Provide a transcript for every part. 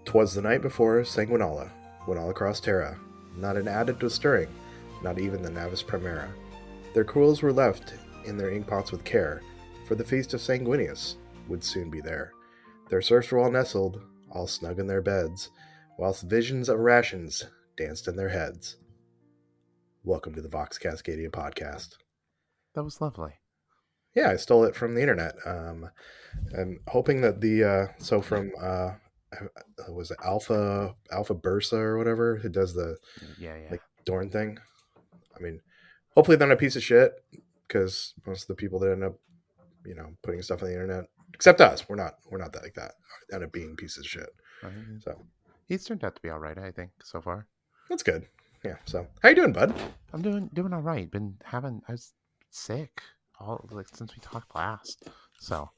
'Twas the night before Sanguinala, when all across Terra, not an addict was stirring, not even the Navis Primera. Their quills were left in their inkpots with care, for the feast of Sanguinius would soon be there. Their serfs were all nestled, all snug in their beds, whilst visions of rations danced in their heads. Welcome to the Vox Cascadia podcast. That was lovely. Yeah, I stole it from the internet. I'm hoping that was it Alpha Bursa or whatever who does the Yeah. like Dorn thing. I mean, hopefully they're not a piece of shit because most of the people that end up putting stuff on the internet, except us, we're not that like that. End up being pieces of shit. So He's turned out to be all right, I think, so far. that's good. Yeah. So how you doing, bud? I'm doing all right. I was sick since we talked last, so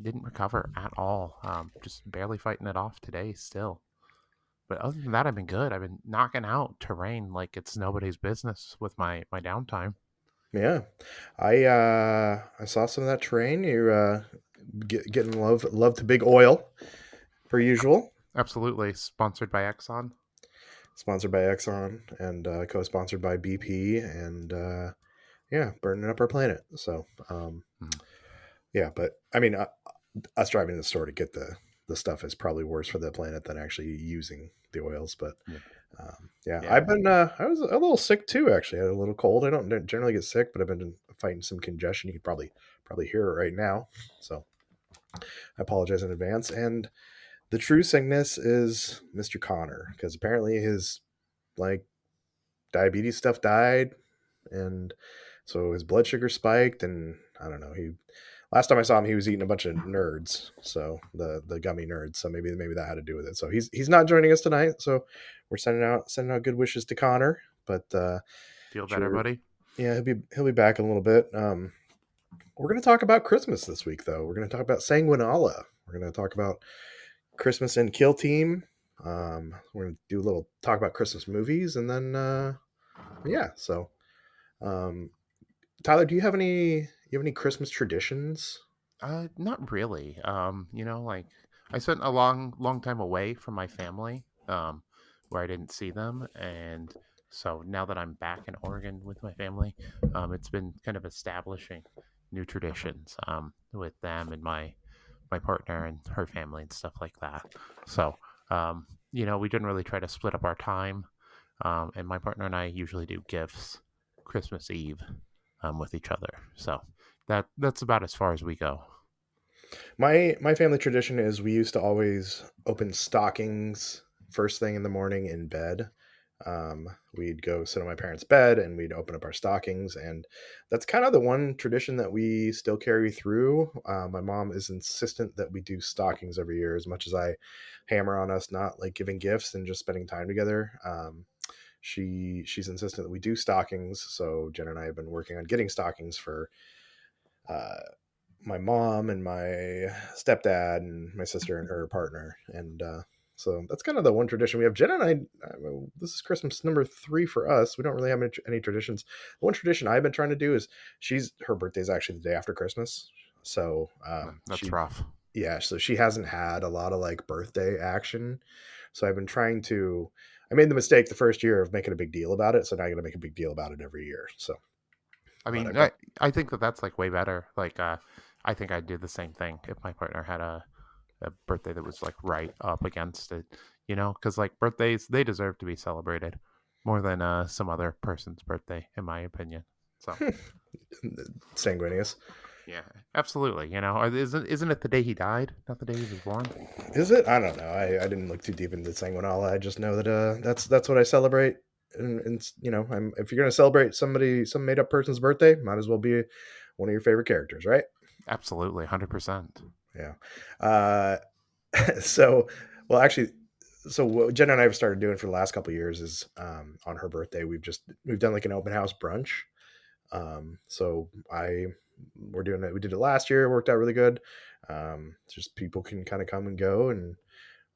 didn't recover at all. Just barely fighting it off today still. But other than that, I've been good. I've been knocking out terrain like it's nobody's business with my downtime. Yeah, I saw some of that terrain. You're getting love to big oil per usual. Absolutely sponsored by Exxon. Sponsored by Exxon and co-sponsored by BP, and yeah, burning up our planet. So Mhm. yeah, but I mean, us driving to the store to get the stuff is probably worse for the planet than actually using the oils. But Yeah. yeah, Yeah. I've been I was a little sick too. Actually, I had a little cold. I don't generally get sick, but I've been fighting some congestion. You could probably hear it right now. So I apologize in advance. And the true sickness is Mr. Connor, because apparently his like diabetes stuff died, and so his blood sugar spiked, and I don't know. He last time I saw him, he was eating a bunch of nerds, so the gummy nerds. So maybe that had to do with it. So he's not joining us tonight. So we're sending out good wishes to Connor, but Feel better, sure, buddy? yeah, he'll be back in a little bit. We're going to talk about Christmas this week, though. We're going to talk about Sanguinala. We're going to talk about Christmas and Kill Team. We're going to do a little talk about Christmas movies, and then yeah. So, um, Tyler, do you have any Christmas traditions? Not really. Like I spent a long time away from my family, where I didn't see them, and so now that I'm back in Oregon with my family, it's been kind of establishing new traditions, with them and my partner and her family and stuff like that. So, we generally try to split up our time, and my partner and I usually do gifts Christmas Eve, with each other. So that's about as far as we go. My family tradition is we used to always open stockings first thing in the morning in bed. We'd go sit on my parents' bed and we'd open up our stockings, and that's kind of the one tradition that we still carry through. My mom is insistent that we do stockings every year, as much as I hammer on us not like giving gifts and just spending time together. She's insistent that we do stockings. So Jen and I have been working on getting stockings for uh, my mom and my stepdad and my sister and her partner. And so that's kind of the one tradition we have. Jen and this is Christmas number 3 for us. We don't really have any traditions. The one tradition I've been trying to do is her birthday is actually the day after Christmas. So That's rough. yeah, so she hasn't had a lot of like birthday action. So I've been trying to, I made the mistake the first year of making a big deal about it. So now I got to make a big deal about it every year. So, I but mean, I've got, I think that's like way better. Like, I think I'd do the same thing if my partner had a birthday that was like right up against it, because like birthdays, they deserve to be celebrated more than some other person's birthday, in my opinion. So, sanguineous. yeah, absolutely. Isn't it the day he died, not the day he was born? Is it? I don't know. I didn't look too deep into Sanguinala. I just know that that's what I celebrate. And if you're gonna celebrate some made up person's birthday, might as well be one of your favorite characters, right? Absolutely, 100%. Yeah. Uh, so, well, actually, so what Jen and I have started doing for the last couple of years is on her birthday we've done like an open house brunch. So we're doing it. We did it last year. It worked out really good. Just people can kind of come and go, and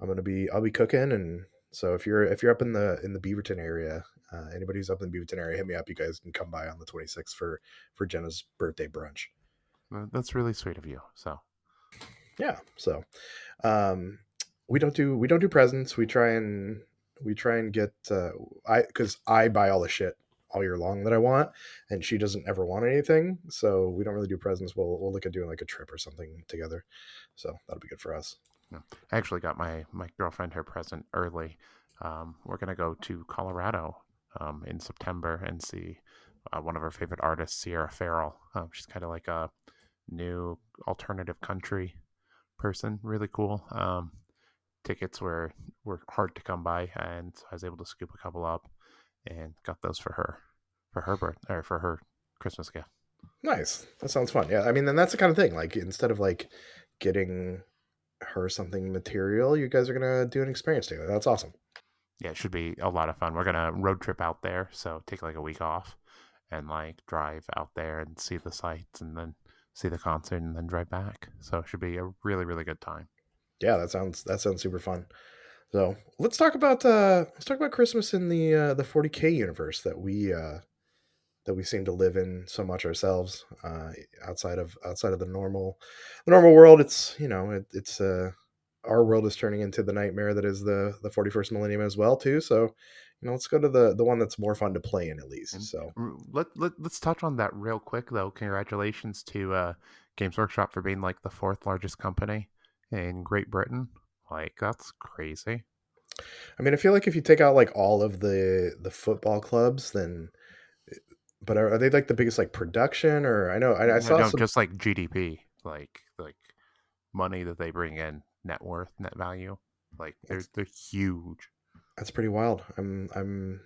I'll be cooking. And so if you're up in the Beaverton area, anybody who's up in the Beaverton area, hit me up. You guys can come by on the 26th for Jenna's birthday brunch. That's really sweet of you. So, Yeah. So, um, we don't do presents. We try and get I because I buy all the shit all year long that I want, and she doesn't ever want anything, so we don't really do presents. We'll look at doing like a trip or something together, so that'll be good for us. No. I actually got my girlfriend her present early. We're gonna go to Colorado in September and see one of our favorite artists, Sierra Farrell. She's kind of like a new alternative country person, really cool. Tickets were hard to come by, and so I was able to scoop a couple up and got those for her birth or for her Christmas gift. Nice, that sounds fun. Yeah, I mean, then that's the kind of thing. Like instead of like getting her something material, you guys are gonna do an experience together. That's awesome. Yeah, it should be a lot of fun. We're gonna road trip out there, so take like a week off and like drive out there and see the sights and then see the concert and then drive back. So it should be a really, really good time. Yeah, that sounds super fun. So let's talk about Christmas in the 40K universe that we seem to live in so much ourselves. Outside of the normal world, it's our world is turning into the nightmare that is the 41st millennium as well too. So let's go to the one that's more fun to play in at least. And So let's touch on that real quick though. Congratulations to Games Workshop for being like the fourth largest company in Great Britain. Like that's crazy. I mean, I feel like if you take out like all of the football clubs, then but are they like the biggest like production? Or I know I No, saw no, some. just like GDP, like money that they bring in, net worth, net value. Like That's they're huge. that's pretty wild. I'm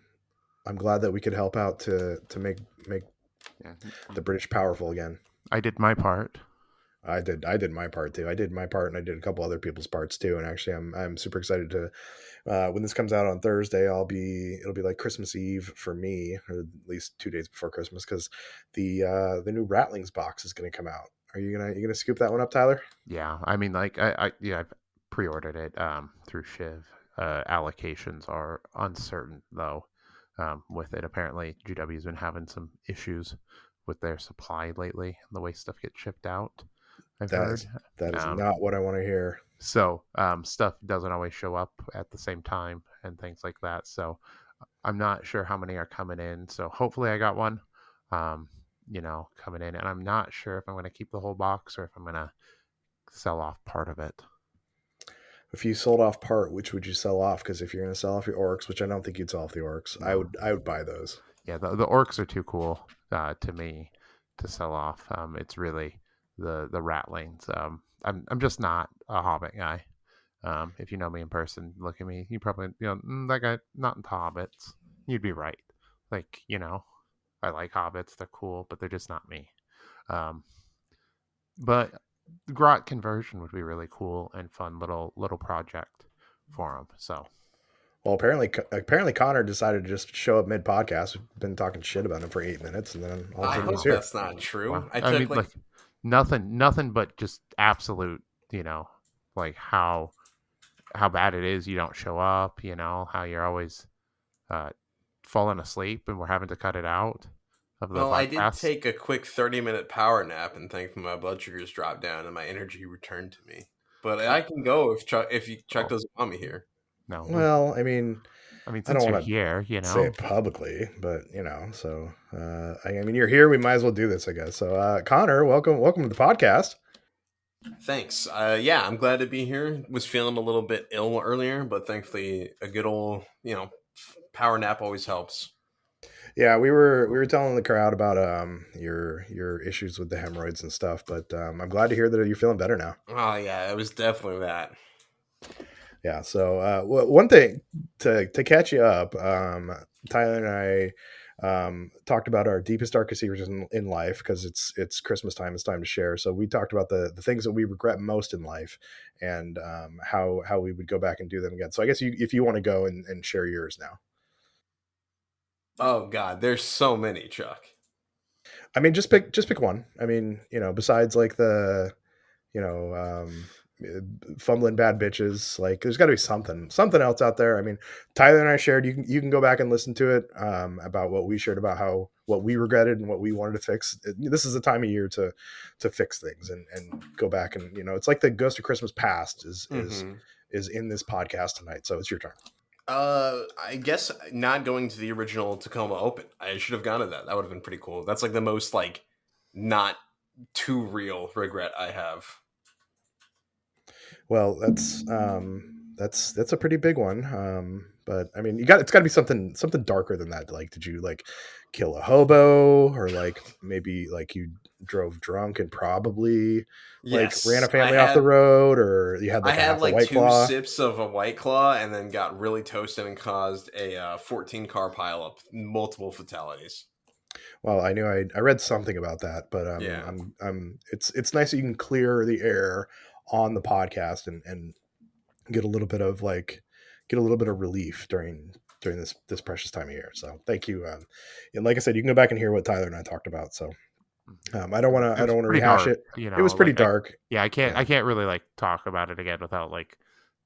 glad that we could help out to make Yeah, the British powerful again. I did my part. I did my part too. I did my part, and I did a couple other people's parts too. And actually, I'm super excited to when this comes out on Thursday. It'll be like Christmas Eve for me, or at least 2 days before Christmas, because the new Rattlings box is going to come out. Are you gonna scoop that one up, Tyler? Yeah, I mean, like yeah, I've pre-ordered it through Shiv. Allocations are uncertain though. With it, apparently GW's been having some issues with their supply lately, and the way stuff gets shipped out. I've That heard. is that is Um, not what I want to hear. so stuff doesn't always show up at the same time and things like that. So I'm not sure how many are coming in. So hopefully I got one. Um, coming in, and I'm not sure if I'm going to keep the whole box or if I'm going to sell off part of it. If you sold off part, which would you sell off? Because if you're going to sell off your orcs, which I don't think you'd sell off the orcs, No, I would buy those. yeah, the orcs are too cool to me to sell off. It's really the ratlings. I'm just not a Hobbit guy. If you know me in person, look at me, you probably that guy not into hobbits. You'd be right. Like I like hobbits; they're cool, but they're just not me. Um, but grot conversion would be really cool and fun little project for them. So Well, apparently Connor decided to just show up mid podcast. We've been talking shit about him for 8 minutes, and then all of a I sudden he's hope here. that's not wow, true. I I took mean like like nothing but just absolute. You know, like how bad it is you don't show up. How you're always uh, falling asleep and we're having to cut it out of the I did podcast. take a quick 30-minute power nap, and thankfully my blood sugars dropped down and my energy returned to me. But I can go if Chuck Oh doesn't want me here. no, Well, I mean I since don't you're want to here, say it publicly, but so I mean, you're here. We might as well do this, I guess. So, Connor, welcome to the podcast. Thanks. Yeah, I'm glad to be here. Was feeling a little bit ill earlier, but thankfully a good old power nap always helps. Yeah, we were telling the crowd about your issues with the hemorrhoids and stuff, but I'm glad to hear that you're feeling better now. Oh yeah, it was definitely that. Yeah. So one thing to catch you up, Tyler and I talked about our deepest, darkest secrets in life because it's Christmas time. It's time to share. So we talked about the things that we regret most in life and how we would go back and do them again. So I guess if you want to go and share yours now. Oh god, there's so many, Chuck. I mean, just pick one. I mean, besides like the you know, fumbling bad bitches. Like, there's got to be something else out there. I mean, Tyler and I shared. You can go back and listen to it about what we shared about what we regretted and what we wanted to fix. This is the time of year to fix things and go back, and it's like the Ghost of Christmas Past is in this podcast tonight. So it's your turn. I guess not going to the original Tacoma Open. I should have gone to that. That would have been pretty cool. That's like the most like not too real regret I have. Well, that's a pretty big one. But I mean, it's got to be something darker than that. Like, did you like kill a hobo, or like maybe like you drove drunk and probably like ran Yes, a family off the road, or you had I like a had half a like White two Claw? sips of a White Claw and then got really toasted and caused a 14 car pileup, multiple fatalities. Well, I knew I read something about that, but Yeah. it's nice that you can clear the air on the podcast and get a little bit of relief during this precious time of year. So thank you. And like I said, you can go back and hear what Tyler and I talked about. So I don't want It was to pretty rehash dark, it. It was pretty like dark. I can't Yeah. really like talk about it again without like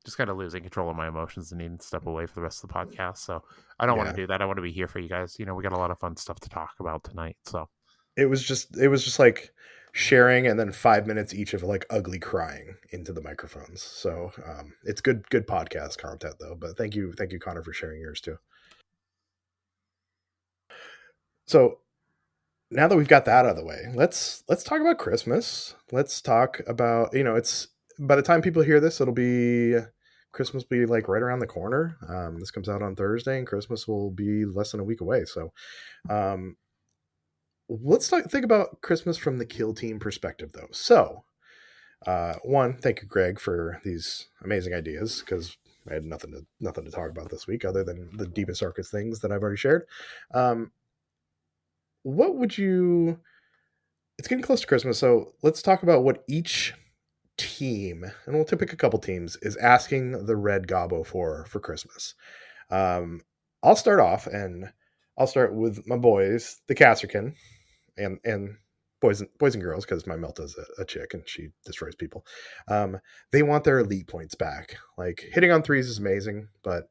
just kind of losing control of my emotions and needing to step away for the rest of the podcast. So I don't want Yeah. to do that. I want to be here for you guys. We got a lot of fun stuff to talk about tonight. So It was just like sharing, and then 5 minutes each of like ugly crying into the microphones. So it's good podcast content though. But thank you Connor, for sharing yours too. So now that we've got that out of the way, let's talk about Christmas. Let's talk about, it's, by the time people hear this, it'll be Christmas will be like right around the corner. This comes out on Thursday, and Christmas will be less than a week away. So um, let's think about Christmas from the Kill Team perspective, though. So one, thank you, Greg, for these amazing ideas, because I had nothing to talk about this week other than the deepest, darkest things that I've already shared. What would you? It's getting close to Christmas, so let's talk about what each team, and we'll pick a couple teams, is asking the Red Gobbo for Christmas. I'll start off, and I'll start with my boys, the Casterkin, and boys and girls, because my Melta's a chick and she destroys people. They want their elite points back. Like, hitting on threes is amazing, but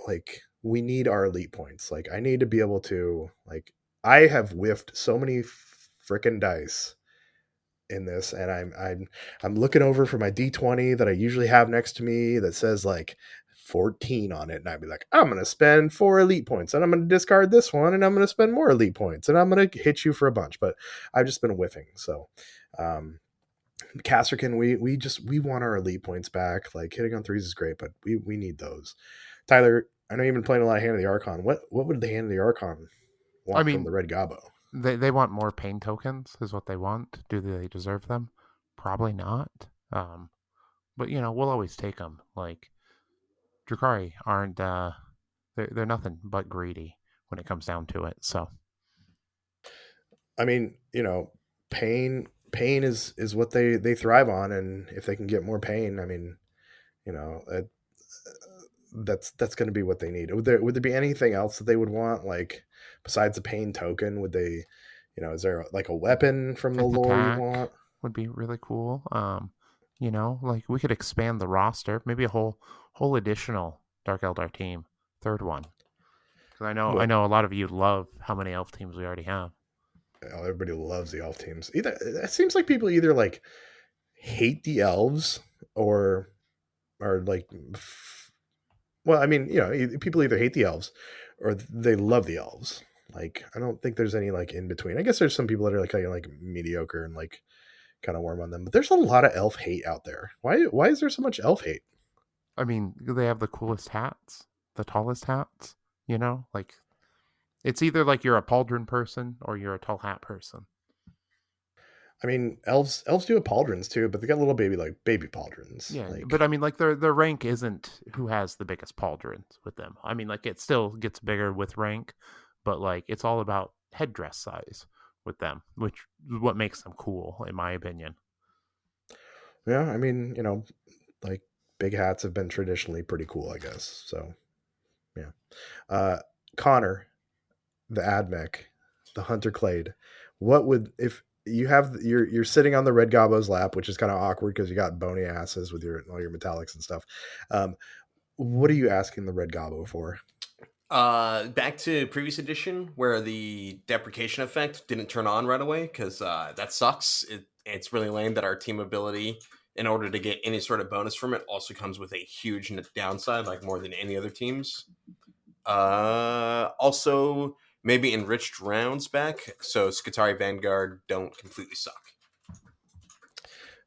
like, we need our elite points. Like, I need to be able to, like, I have whiffed so many freaking dice in this, and I'm looking over for my D20 that I usually have next to me that says like 14 on it, and I'd be like, I'm gonna spend 4 elite points, and I'm gonna discard this one, and I'm gonna spend more elite points, and I'm gonna hit you for a bunch. But I've just been whiffing. So Casterkin, we want our elite points back. Like, hitting on threes is great, but we need those. Tyler, I know you've been playing a lot of Hand of the Archon. What would the Hand of the Archon I want from the mean, Red Gobbo? they want more pain tokens, is what they want. Do they deserve them? Probably not. But we'll always take them. Like, Drakari aren't they're nothing but greedy when it comes down to it. So I mean, pain is what they thrive on, and if they can get more pain, I mean, it, that's going to be what they need. Would there be anything else that they would want, like, besides a pain token? Would they, is there like a weapon from the fifth lore you attack want? would be really cool. Like we could expand the roster, maybe a whole additional Dark Eldar team, third one. Because I What? know a lot of you love how many elf teams we already have. Everybody loves the elf teams. Either it seems like people either like hate the elves, or are like, well, I mean, people either hate the elves or they love the elves. Like, I don't think there's any like in between. I guess there's some people that are like kind of like mediocre and like kind of warm on them, but there's a lot of elf hate out there. Why is there so much elf hate? I mean, they have the coolest hats, the tallest hats. Like it's either like you're a pauldron person or you're a tall hat person. I mean, elves do have pauldrons too, but they got little baby pauldrons. Yeah, but Like, I mean, like their rank isn't who has the biggest pauldrons with them. I mean, like it still gets bigger with rank, but like it's all about headdress size with them, which is what makes them cool, in my opinion. yeah, I mean, like, big hats have been traditionally pretty cool, I guess. So, yeah. Connor, the Admech, the Hunter Clade. What would, if you have, you're sitting on the Red Gobbo's lap, which is kind of awkward because you got bony asses with all your metallics and stuff. What are you asking the Red Gobbo for? Back to previous edition where the deprecation effect didn't turn on right away because that sucks. It's really lame that our team ability, in order to get any sort of bonus from it, also comes with a huge downside, like more than any other teams. Also, maybe enriched rounds back, so Skatari Vanguard don't completely suck.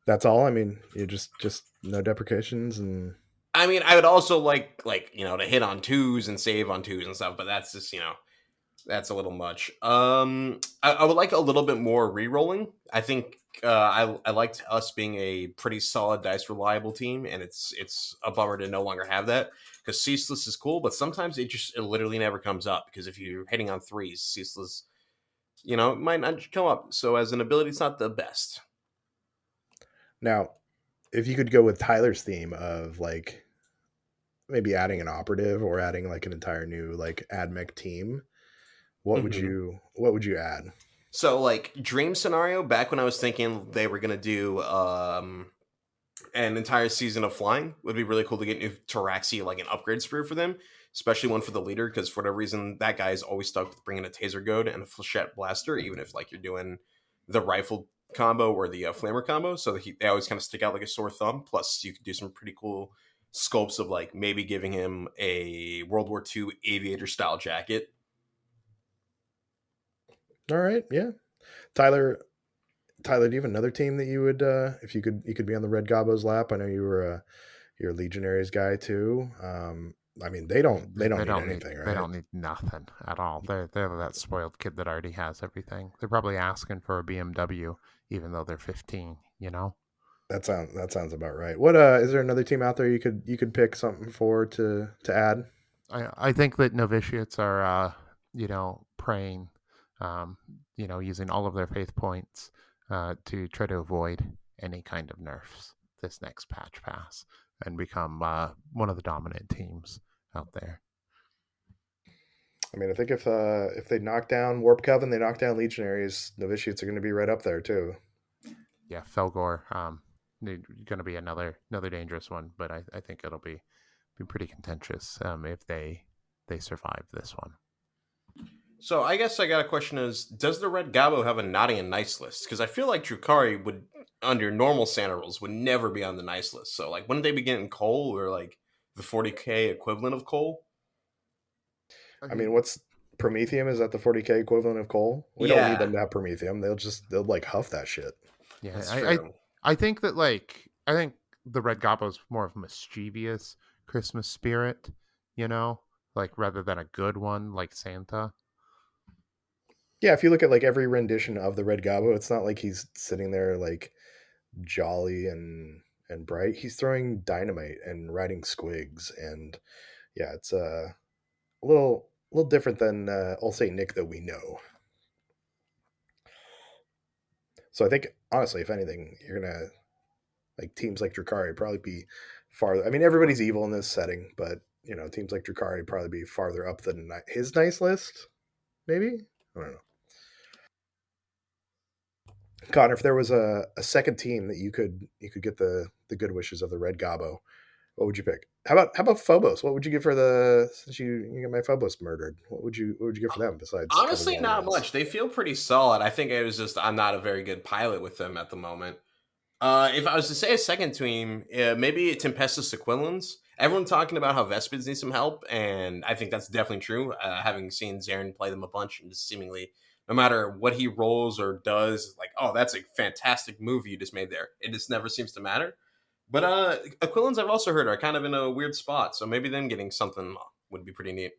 That's all. I mean, you just no deprecations and I mean, I would also like to hit on twos and save on twos and stuff, but that's just that's a little much. I would like a little bit more re-rolling. I think I liked us being a pretty solid dice reliable team, and it's a bummer to no longer have that because ceaseless is cool, but sometimes it literally never comes up because if you're hitting on threes, ceaseless, it might not come up. So as an ability, it's not the best. now if you could go with Tyler's theme of like maybe adding an operative or adding like an entire new like admech team, Mm-hmm. what would you add? So like dream scenario, back when I was thinking they were gonna do an entire season of flying, would be really cool to get new Taraxi like an upgrade spear for them, especially one for the leader because for whatever reason that guy is always stuck with bringing a taser goad and a flechette blaster, even if like you're doing the rifle combo or the flamer combo. So they always kind of stick out like a sore thumb. Plus, you could do some pretty cool sculpts of like maybe giving him a World War II aviator style jacket. All right, yeah. Tyler, Tyler, do you have another team that you would if you could be on the Red Gobbo's lap? I know you're a Legionaries guy too. I mean, they don't need anything, They right? don't need nothing at all. They're that spoiled kid that already has everything. They're probably asking for a BMW even though they're 15. You know. That sounds about right. What is there another team out there you could pick something for to add? I think that novitiates are praying, um, using all of their faith points to try to avoid any kind of nerfs this next patch pass and become one of the dominant teams out there. I mean, I think if they knock down Warp Coven, they knock down Legionaries, novitiates are going to be right up there too. Yeah, Felgor, going to be another dangerous one, but I think it'll be pretty contentious if they survive this one. So I guess I got a question: is does the Red Gobbo have a naughty and nice list? Because I feel like Drukari would, under normal Santa rules, would never be on the nice list. So like, wouldn't they be getting coal or like the 40k equivalent of coal? I I mean, mean, what's Promethium? Is that the 40k equivalent of coal? We don't need Yeah, them to have Promethium. They'll like huff that shit. yeah, that's true. I think that I think the Red Gobbo's more of a mischievous Christmas spirit, you know, like rather than a good one like Santa. Yeah, if you look at like every rendition of the Red Gobbo, it's not like he's sitting there like jolly and bright. He's throwing dynamite and riding squigs, and yeah, it's a little different than Old Saint Nick that we know. So I think honestly, if anything, you're gonna like teams like Drukari probably be farther. I mean, everybody's evil in this setting, but teams like Drukari probably be farther up than his nice list. Maybe I don't know. Connor, if there was a second team that you could get the good wishes of the Red Gobbo, what would you pick? How about Phobos? What would you give for the since you got my Phobos murdered? What would you give for them besides a couple Honestly, more not wins? much. They feel pretty solid. I think it was just I'm not a very good pilot with them at the moment. If I was to say a second team, maybe Tempestus Aquilans. Everyone talking about how Vespids need some help, and I think that's definitely true. Having seen Zarin play them a bunch, and just seemingly, no matter what he rolls or does, like, oh, that's a fantastic move you just made there. It just never seems to matter. But Aquilans, I've also heard, are kind of in a weird spot, so maybe them getting something would be pretty neat.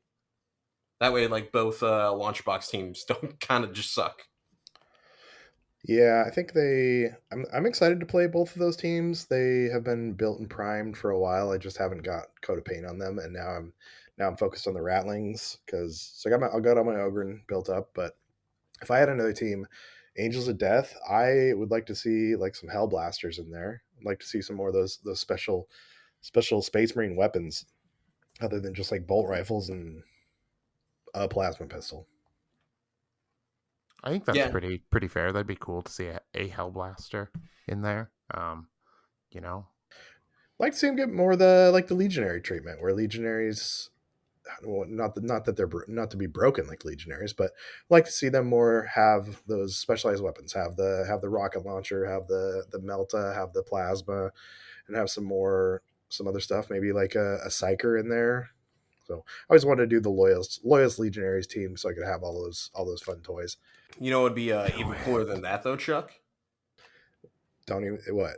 That way, like both launchbox teams don't kind of just suck. Yeah, I think I'm excited to play both of those teams. They have been built and primed for a while. I just haven't got coat of paint on them, and now I'm focused on the Ratlings because I got all my Ogren built up. But if I had another team, Angels of Death, I would like to see like some Hell Blasters in there. I'd like to see some more of those special Space Marine weapons other than just like bolt rifles and a plasma pistol. I think that's Yeah, pretty fair. That'd be cool to see a Hellblaster in there. You know, I'd like to see him get more of the like the Legionary treatment, where Legionaries. well, not that they're not to be broken like legionaries, but I like to see them more have those specialized weapons, have the rocket launcher, have the melta, have the plasma, and have some other stuff, maybe like a psyker in there. So I always wanted to do the loyalist legionaries team so I could have all those fun toys. You know, it would be Do even cooler it. than that, though, Chuck. Don't even what?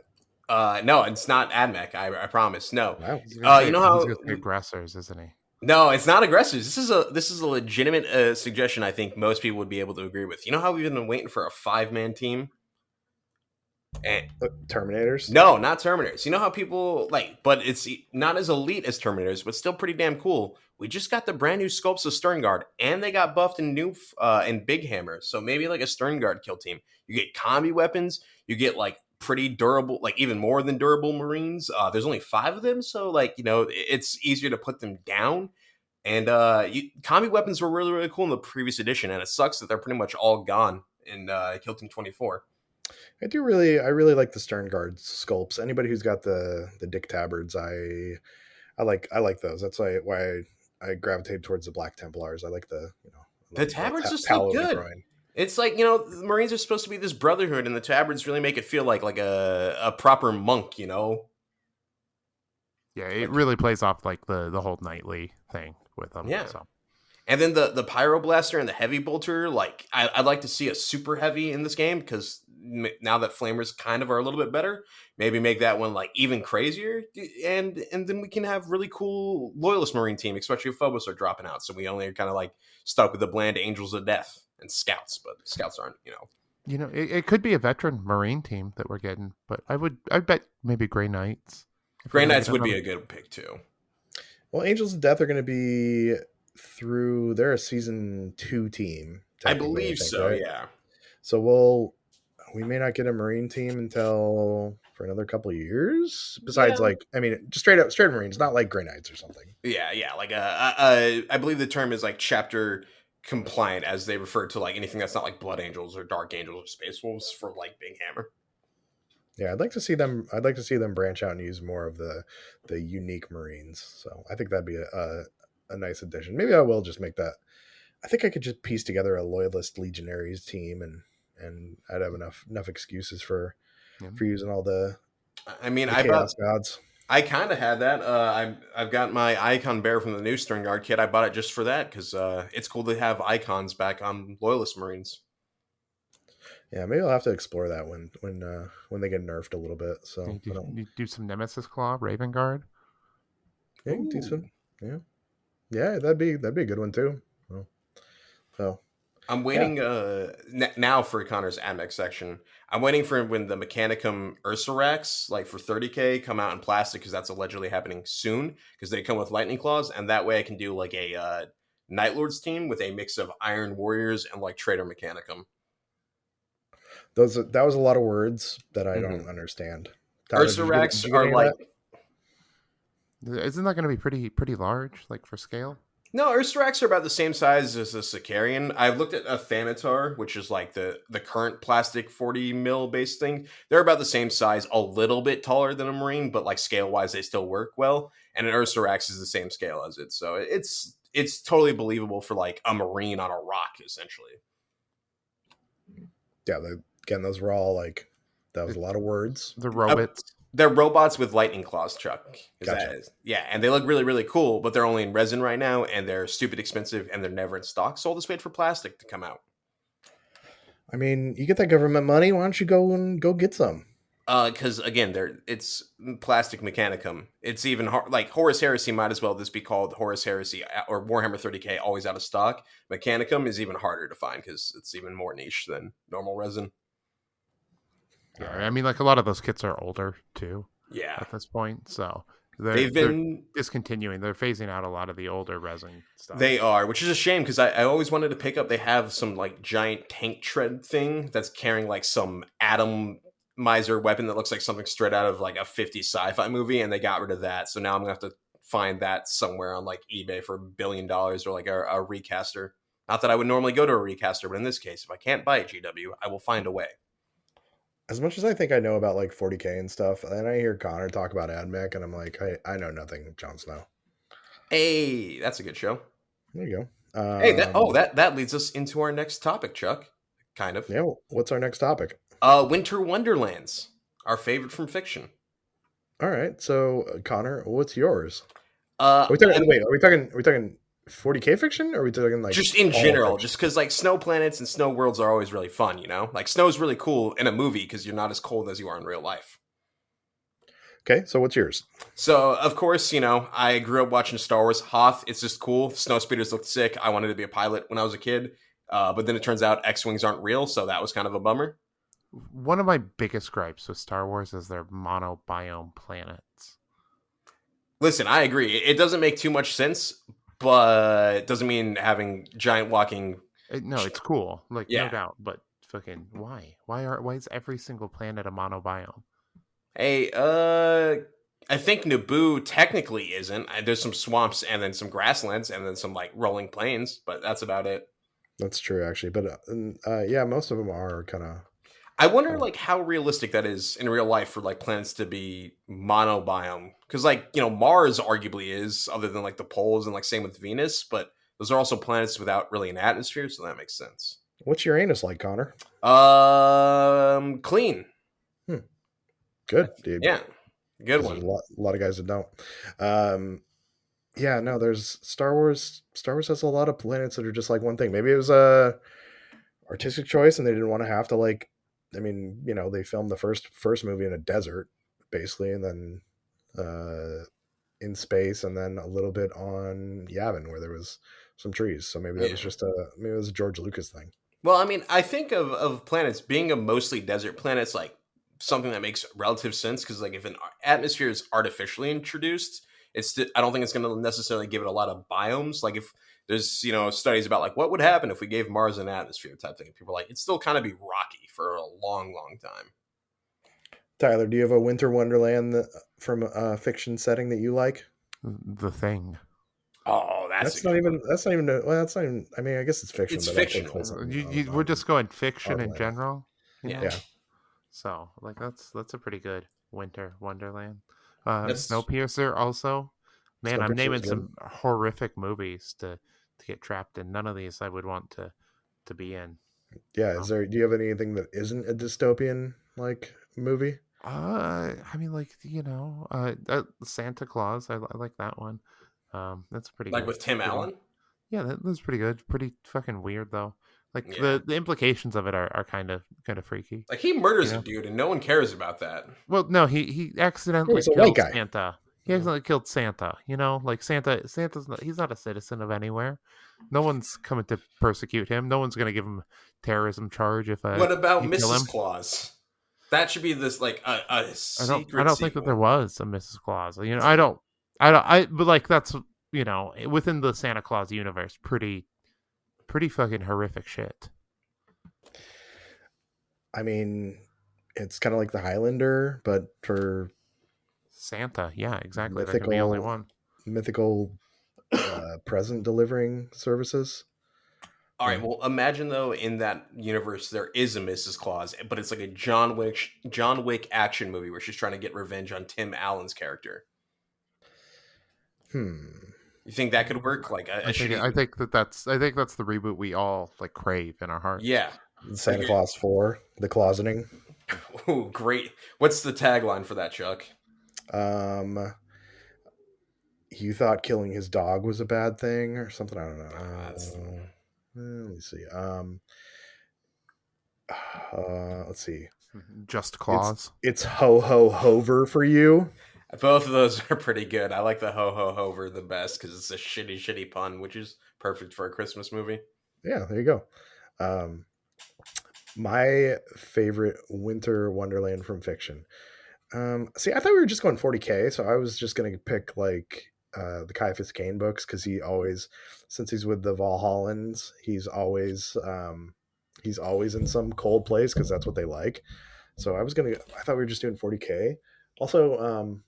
No, it's not AdMech. I promise. No. Wow. You know He's how? gonna say aggressors, isn't he? No, it's not aggressors. This is a legitimate suggestion. I think most people would be able to agree with. You know how we've been waiting for a 5-man team? And Terminators. no, not Terminators. You know how people like, but it's not as elite as Terminators, but still pretty damn cool. We just got the brand new sculpts of Stern Guard, and they got buffed in new and Big Hammer. So maybe like a Stern Guard kill team. You get combi weapons. You get like pretty durable, like even more than durable Marines. There's only 5 of them, so like it's easier to put them down. And combi weapons were really really cool in the previous edition, and it sucks that they're pretty much all gone in Kill Team 24. I really like the Stern Guard sculpts. Anybody who's got the Dick Tabards, I like those. That's why I gravitate towards the Black Templars. I like I The love tabards just look Paolo de good. Groin. It's like, the Marines are supposed to be this brotherhood, and the tabards really make it feel like a proper monk, Yeah, it Like, really plays off like the whole knightly thing with them. yeah. So And then the Pyroblaster and the Heavy Bolter, like, I'd like to see a super heavy in this game, because now that Flamers kind of are a little bit better, maybe make that one, like, even crazier, and then we can have really cool Loyalist Marine team, especially if Phobos are dropping out, so we only are kind of, like, stuck with the bland Angels of Death and Scouts, but Scouts aren't, it could be a veteran Marine team that we're getting, but I bet maybe Grey Knights. If we're Grey gonna Knights get would be another- a good pick, too. Well, Angels of Death are going to be they're a season 2 team. I Technically, believe think, so, right? yeah. So we may not get a Marine team until for another couple of years. Besides, Yeah. just straight up Marines, not like Grey Knights or something. Yeah, like I believe the term is like chapter compliant, as they refer to like anything that's not like Blood Angels or Dark Angels or Space Wolves for like Big Hammer. Yeah, I'd like to see them. I'd like to see them branch out and use more of the unique Marines. So I think that'd be a nice addition. Maybe I will just make that. I think I could just piece together a Loyalist Legionaries team, and I'd have enough excuses for using all the I mean, the Chaos Gods. I kind of had that. I've got my Icon Bear from the new Stern Guard kit. I bought it just for that because it's cool to have icons back on Loyalist Marines. Yeah, maybe I'll have to explore that when they get nerfed a little bit. So You do some Nemesis Claw, Raven Guard. yeah, decent. Yeah, that'd be a good one too. So I'm waiting now for Connor's Amex section. I'm waiting for when the Mechanicum Ursarax, like for 30k, come out in plastic, because that's allegedly happening soon, because they come with lightning claws, and that way I can do like a Night Lords team with a mix of Iron Warriors and like Traitor Mechanicum. that was a lot of words that I don't understand. Tyler, Ursarax did you get are any of like that? Isn't that going to be pretty large, like for scale? No, Ursarax are about the same size as a Sicarian. I've looked at a Thanatar, which is like the current plastic 40 mil base thing. They're about the same size, a little bit taller than a Marine, but like scale wise, they still work well. And an Ursarax is the same scale as it, so it's totally believable for like a Marine on a rock, essentially. Yeah, again, those were all like that was a lot of words. The robots. They're robots with lightning claws, Chuck. Gotcha. Yeah, and they look really, really cool, but they're only in resin right now, and they're stupid expensive, and they're never in stock. So I'll just wait for plastic to come out. I mean, you get that government money. Why don't you go get some? Because again, it's plastic Mechanicum. It's even hard. Like Horus Heresy might as well just be called Horus Heresy or Warhammer 30k, always out of stock. Mechanicum is even harder to find because it's even more niche than normal resin. Yeah, I mean, like a lot of those kits are older too. Yeah, at this point, so they're discontinuing. They're phasing out a lot of the older resin stuff. They are, which is a shame because I always wanted to pick up. They have some like giant tank tread thing that's carrying like some atomizer weapon that looks like something straight out of like a 50s sci-fi movie, and they got rid of that. So now I'm gonna have to find that somewhere on like eBay for $1 billion or like a recaster. Not that I would normally go to a recaster, but in this case, if I can't buy it, GW, I will find a way. As much as I think I know about like 40k and stuff, and I hear Connor talk about AdMech, and I'm like, I know nothing, Jon Snow. Hey, that's a good show. There you Hey, go. that leads us into our next topic, Chuck. Kind of. Yeah. What's our next topic? Winter Wonderlands, our favorite from fiction. All right. So, Connor, what's yours? Uh, Are we talking? I'm Wait. Are we talking 40K fiction? Or are we talking like just in all general, fiction? just because like snow planets and snow worlds are always really fun, you know? Like snow's really cool in a movie because you're not as cold as you are in real life. Okay. So, what's yours? So, of course, you know, I grew up watching Star Wars. Hoth, it's just cool. Snow speeders looked sick. I wanted to be a pilot when I was a kid. But then it turns out X-Wings aren't real, so that was kind of a bummer. One of my biggest gripes with Star Wars is their monobiome planets. Listen, I agree. It doesn't make too much sense, but it doesn't mean having giant walking. No, it's cool, like no Yeah. doubt. But fucking why? Why is every single planet a monobiome? Hey, I think Naboo technically isn't. There's some swamps and then some grasslands and then some like rolling plains, but that's about it. That's true, actually. But yeah, most of them are kind of. I wonder like how realistic that is in real life for like planets to be monobiome. Because like, you know, Mars arguably is, other than like the poles and like same with Venus, but those are also planets without really an atmosphere, so that makes sense. What's your anus like, Connor? Clean. Hmm. Good, dude. Yeah. Good Because there's one. a lot of guys that don't. Yeah, no, there's Star Wars. Star Wars has a lot of planets that are just like one thing. Maybe it was a artistic choice, and they didn't want to have to like. I mean, you know, they filmed the first movie in a desert, basically, and then in space, and then a little bit on Yavin where there was some trees. So maybe that Yeah. was just maybe it was a George Lucas thing. Well, I mean, I think of planets being a mostly desert planet's like something that makes relative sense because like if an atmosphere is artificially introduced, I don't think it's going to necessarily give it a lot of biomes. Like if there's you know studies about like what would happen if we gave Mars an atmosphere type thing, people are like it'd still kind of be rocky for a long, long time. Tyler, do you have a winter wonderland from a fiction setting that you like? The Thing. Oh, that's a That's not good one. even. That's not even. Well, that's not even. I mean, I guess it's fiction, It's but that takes fictional. place We're just going our fiction in planet. general, Yeah, Yeah. So like that's a pretty good winter wonderland. that's Snowpiercer also. Man, I'm Snowpiercer is naming good. some horrific movies to get trapped in. None of these I would want to be in. Yeah. Is So, there? Do you have anything that isn't a dystopian like movie? I mean, like Santa Claus. I like that one. That's pretty like good. with Tim Pretty, Allen. yeah, that's pretty good. Pretty fucking weird though. Like Yeah, the implications of it are kind of freaky. like he You murders a know. dude and no one cares about that. Well, no, he Oh, accidentally he's a white killed guy. Santa. He Mhm. accidentally killed Santa. You know, like Santa's not, he's not a citizen of anywhere. No one's coming to persecute him. No one's gonna give him terrorism charge if What about you kill Mrs. him. Claus? That should be this like a I secret don't think that there sequel. was a Mrs. Claus. You know, but like that's within the Santa Claus universe, pretty fucking horrific shit. I mean, it's kind of like the Highlander, but for Santa, yeah, exactly. There can be only mythical, one. mythical present delivering services. All right, Yeah. well, imagine though in that universe there is a Mrs. Claus, but it's like a John Wick action movie where she's trying to get revenge on Tim Allen's character. Hmm. You think that could work? Like a shitty, I think that's the reboot we all like crave in our hearts. yeah, like Santa Claus 4, The Closeting. ooh, great. What's the tagline for that, Chuck? Um, you thought killing his dog was a bad thing or something. I don't That's know. Let me see. Let's see. Just It's Claus. it's ho ho hover for you. both of those are pretty good. I like the ho ho hover the best because it's a shitty pun, which is perfect for a Christmas movie. Yeah, there you go. Um, my favorite winter wonderland from fiction. See, I thought we were just going 40K, so I was just gonna pick like the Caiaphas Kane books because he always, since he's with the Valhallans, he's always in some cold place because that's what they like. So I thought we were just doing 40K. Also,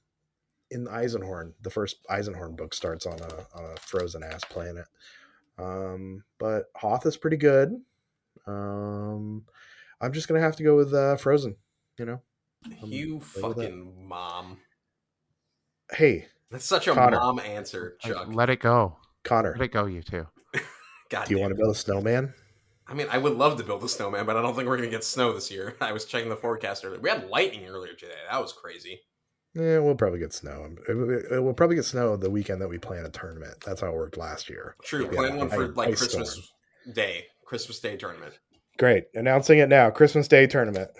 in Eisenhorn, the first Eisenhorn book starts on a frozen ass planet. But Hoth is pretty good. Um, I'm just gonna have to go with Frozen. You know, I'm You go with that. fucking mom. Hey, That's such a Connor, mom answer, Chuck. Let it go. Connor, Let it go, you two. God do you damn want to it. build a snowman? I mean, I would love to build a snowman, but I don't think we're gonna get snow this year. I was checking the forecast earlier. We had lightning earlier today. That was crazy. Yeah, we'll probably get snow. We'll probably get snow the weekend that we plan a tournament. That's how it worked last year. True. We had Plan one an for like ice storm. Christmas Day tournament. Great. Announcing it now. Christmas Day tournament.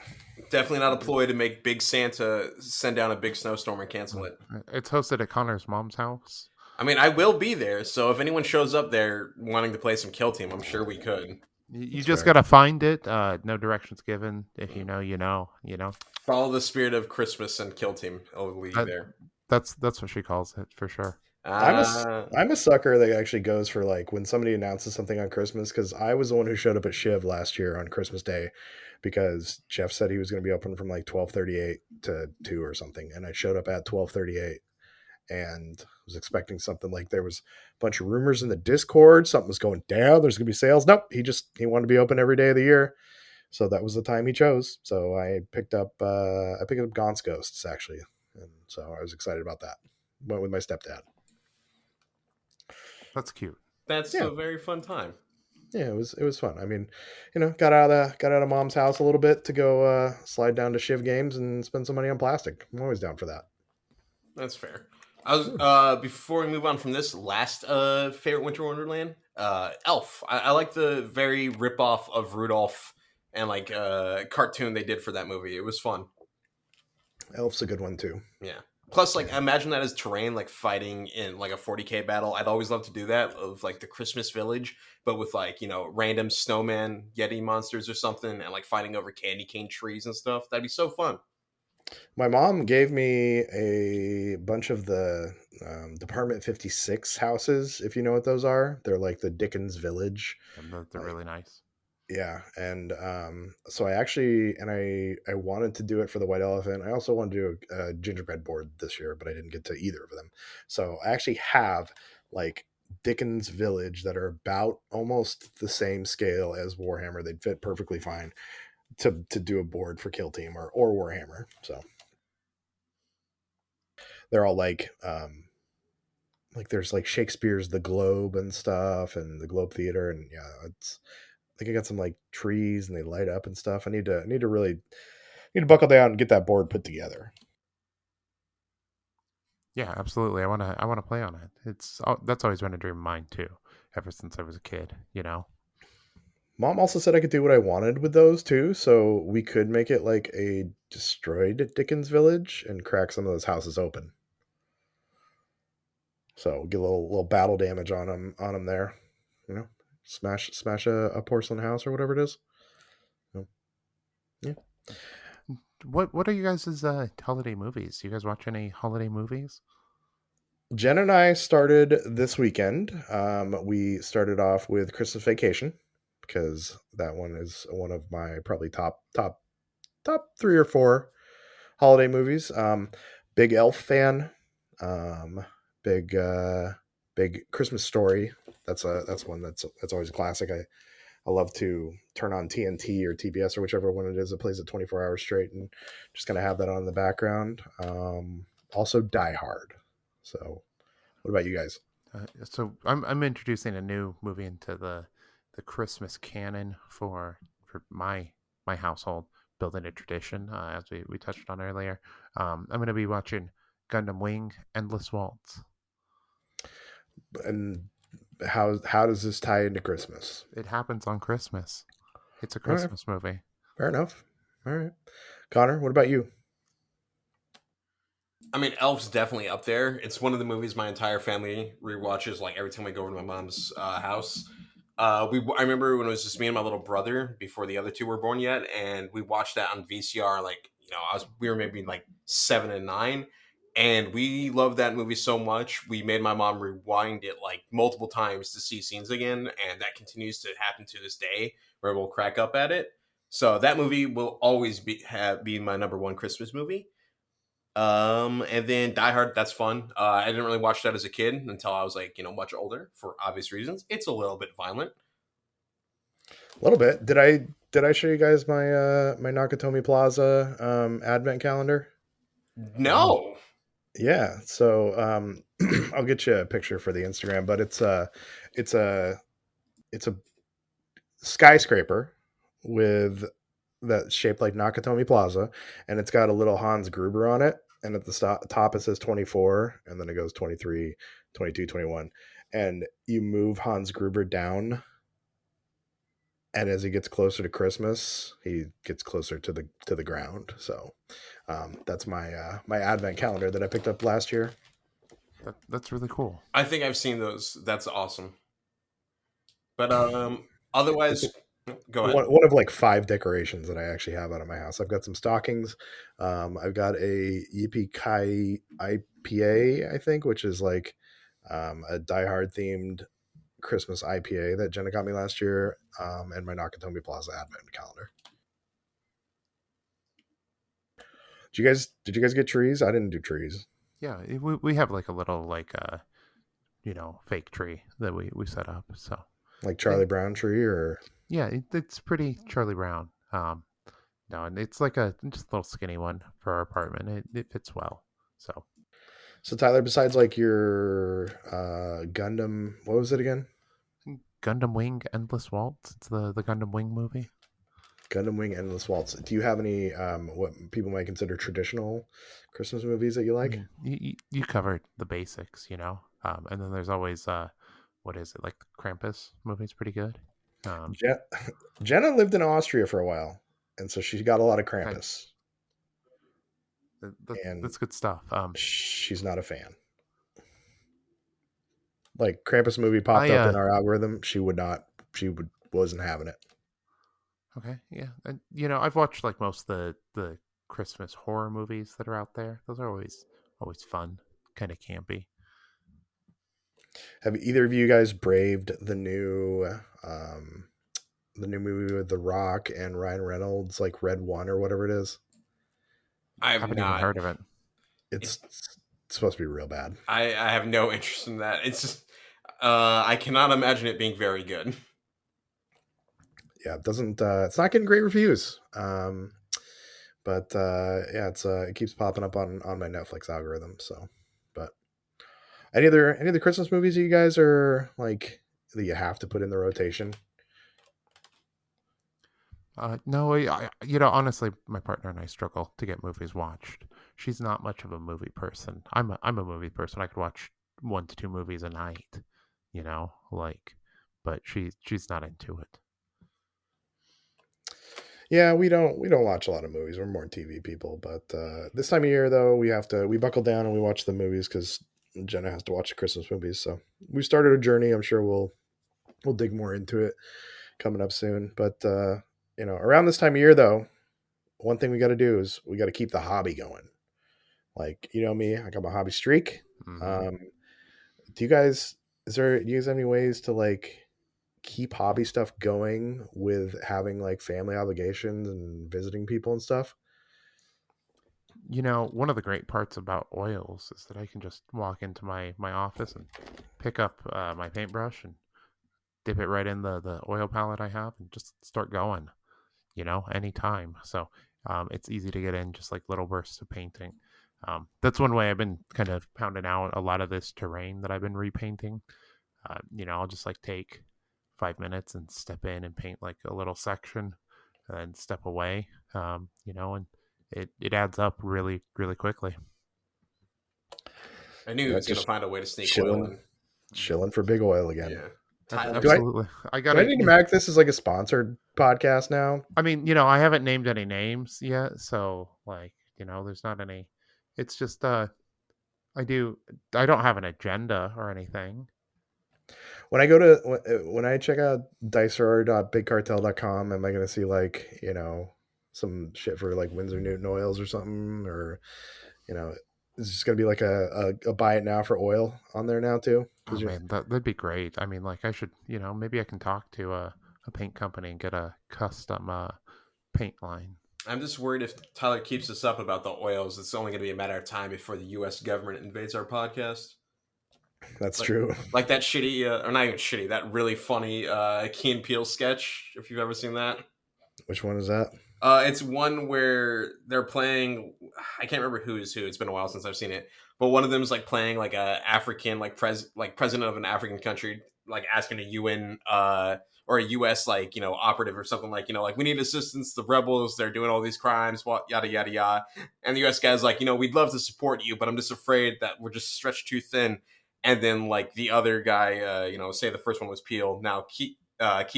Definitely not a ploy to make Big Santa send down a big snowstorm and cancel it. It's hosted at Connor's mom's house. I mean, I will be there, so if anyone shows up there wanting to play some Kill Team, I'm sure we could. You That's just fair. gotta find it. No directions given. If you know, you know. You know. Follow the spirit of Christmas and Kill Team. It'll lead you That, there. that's what she calls it for sure. I'm a Uh, I'm a sucker that actually goes for like when somebody announces something on Christmas, because I was the one who showed up at Shiv last year on Christmas Day because Jeff said he was going to be open from like 12:38 to 2 or something, and I showed up at 12:38 and was expecting something like there was a bunch of rumors in the Discord, something was going down, there's going to be sales. Nope, he wanted to be open every day of the year. So that was the time he chose. So I picked up Gaunt's Ghosts actually, and so I was excited about that. Went with my stepdad. That's cute. that's Yeah, a very fun time. yeah, it was fun. I mean, got out of mom's house a little bit to go slide down to Shiv Games and spend some money on plastic. I'm always down for that. That's fair. I was before we move on from this last favorite Winter Wonderland, Elf. I like the very rip off of Rudolph and like cartoon they did for that movie. It was fun. Elf's a good one too. Yeah. Plus, like, imagine that as terrain, like fighting in like a 40K battle. I'd always love to do that of like the Christmas village, but with like random snowman Yeti monsters or something, and like fighting over candy cane trees and stuff. That'd be so fun. My mom gave me a bunch of the Department 56 houses, if you know what those are. They're like the Dickens Village. And they're Like, really nice. yeah, and so I actually I wanted to do it for the White Elephant. I also wanted to do a gingerbread board this year, but I didn't get to either of them. So I actually have like Dickens Village that are about almost the same scale as Warhammer. They'd fit perfectly fine to do a board for Kill Team or Warhammer. So they're all like there's like Shakespeare's The Globe and stuff and the Globe Theater, and yeah, it's I think I got some like trees and they light up and stuff. I need to really need to buckle down and get that board put together. Yeah, absolutely. I wanna play on it. That's always been a dream of mine too, ever since I was a kid. You know. Mom also said I could do what I wanted with those too, so we could make it like a destroyed Dickens village and crack some of those houses open. So get a little battle damage on them there, you know, smash a porcelain house or whatever it is. So, yeah. What are you guys' holiday movies? Do you guys watch any holiday movies? Jen and I started this weekend. We started off with Christmas Vacation because that one is one of my probably top 3 or 4 holiday movies. Big Elf fan. Um, big big Christmas Story. That's one that's always a classic. I love to turn on TNT or TBS or whichever one it is that plays it 24 hours straight and just kind of have that on in the background. Also Die Hard. So what about you guys? So I'm introducing a new movie into the Christmas canon for my household, building a tradition as we touched on earlier. I'm going to be watching Gundam Wing Endless Waltz. And how does this tie into Christmas? It happens on Christmas. It's a All right, Christmas movie. fair enough. All right, Connor, what about you? I mean, Elf's definitely up there. It's one of the movies my entire family rewatches. Like every time we go over to my mom's house, I remember when it was just me and my little brother before the other two were born yet, and we watched that on VCR. Like we were maybe like 7 and 9, and we loved that movie so much. We made my mom rewind it like multiple times to see scenes again, and that continues to happen to this day, where we'll crack up at it. So that movie will always be my number one Christmas movie. And then Die Hard, that's fun. I didn't really watch that as a kid until I was like, much older for obvious reasons. It's a little bit violent. A little bit. Did I show you guys my my Nakatomi Plaza Advent calendar? No. No. Yeah. So I'll get you a picture for the Instagram, but it's a it's a skyscraper with that's shaped like Nakatomi Plaza, and it's got a little Hans Gruber on it. And at the top it says 24, and then it goes 23, 22, 21. And you move Hans Gruber down, and as he gets closer to Christmas, he gets closer to the ground. So that's my advent calendar that I picked up last year. That's really cool. I think I've seen those. That's awesome. But It's otherwise, go ahead. one of like 5 decorations that I actually have out of my house. I've got some stockings. I've got a Yippee Kai IPA, I think, which is like a Die Hard themed Christmas IPA that Jenna got me last year, and my Nakatomi Plaza advent calendar. Did you guys get trees? I didn't do trees. Yeah, we have like a little like fake tree that we set up. So Like yeah, Charlie Brown tree or yeah, it's pretty Charlie Brown. No, and it's like a just a little skinny one for our apartment. It fits well. So so Tyler, besides like your Gundam, what was it again? Gundam Wing Endless Waltz. It's the Gundam Wing movie. Gundam Wing Endless Waltz. Do you have any what people might consider traditional Christmas movies that you I like? mean, you covered the basics, and then there's always what is it like the Krampus movie's pretty good. Um, Je- Jenna lived in Austria for a while, and so she got a lot of okay, Krampus, and that's good stuff. she's not a fan. Like Krampus movie popped I up in our algorithm, she would not. She wasn't having it. Okay, yeah, and I've watched like most of the Christmas horror movies that are out there. Those are always fun, kind of campy. Have either of you guys braved the new movie with The Rock and Ryan Reynolds, like Red One or whatever it is? I have Haven't even not. heard of it. It's, it's supposed to be real bad. I have no interest in that. It's just I cannot imagine it being very good. Yeah, it doesn't. It's not getting great reviews. But yeah, it keeps popping up on my Netflix algorithm. So, but any other Christmas movies that you guys are like that you have to put in the rotation? No, honestly, my partner and I struggle to get movies watched. She's not much of a movie person. I'm a movie person. I could watch 1 to 2 movies a night, like, but she's not into it. Yeah, we don't watch a lot of movies. We're more TV people. But this time of year, though, we buckle down and we watch the movies because Jenna has to watch the Christmas movies. So we started a journey. I'm sure we'll dig more into it coming up soon. But around this time of year, though, one thing we got to do is we got to keep the hobby going. Like me, I got my hobby streak. Hmm. Um, do you guys have any ways to like keep hobby stuff going with having like family obligations and visiting people and stuff? One of the great parts about oils is that I can just walk into my office and pick up my paintbrush and dip it right in the oil palette I have and just start going, anytime. So it's easy to get in just like little bursts of painting. That's one way I've been kind of pounding out a lot of this terrain that I've been repainting. I'll just like take 5 minutes and step in and paint like a little section and then step away, and it adds up really, really quickly. I knew he Yeah, was going to just find a way to sneak oil chilling, in. chilling for big oil again. Yeah, Tyler. Do I Absolutely. I do I gotta, need to mark this as like a sponsored podcast now? I mean, I haven't named any names yet. So like, there's not any, it's just, I don't have an agenda or anything. When I check out dicer.bigcartel.com, am I going to see like some shit for like Windsor Newton oils or something, or is just going to be like a buy it now for oil on there now too? Oh Because man, that'd be great. I mean, like I should, maybe I can talk to a paint company and get a custom paint line. I'm just worried if Tyler keeps us up about the oils, it's only going to be a matter of time before the U.S. government invades our podcast. that's Like, true. like that shitty, or not even shitty, that really funny Key and Peele sketch. If you've ever seen that, Which one is that? It's one where they're playing. I can't remember who is who. It's been a while since I've seen it. But one of them is like playing like a African, like president of an African country, like asking a UN or a US operative or something like we need assistance. The rebels, they're doing all these crimes, what yada yada yada. And the US guy's like, we'd love to support you, but I'm just afraid that we're just stretched too thin. And then like the other guy, say the first one was Peel. Now Key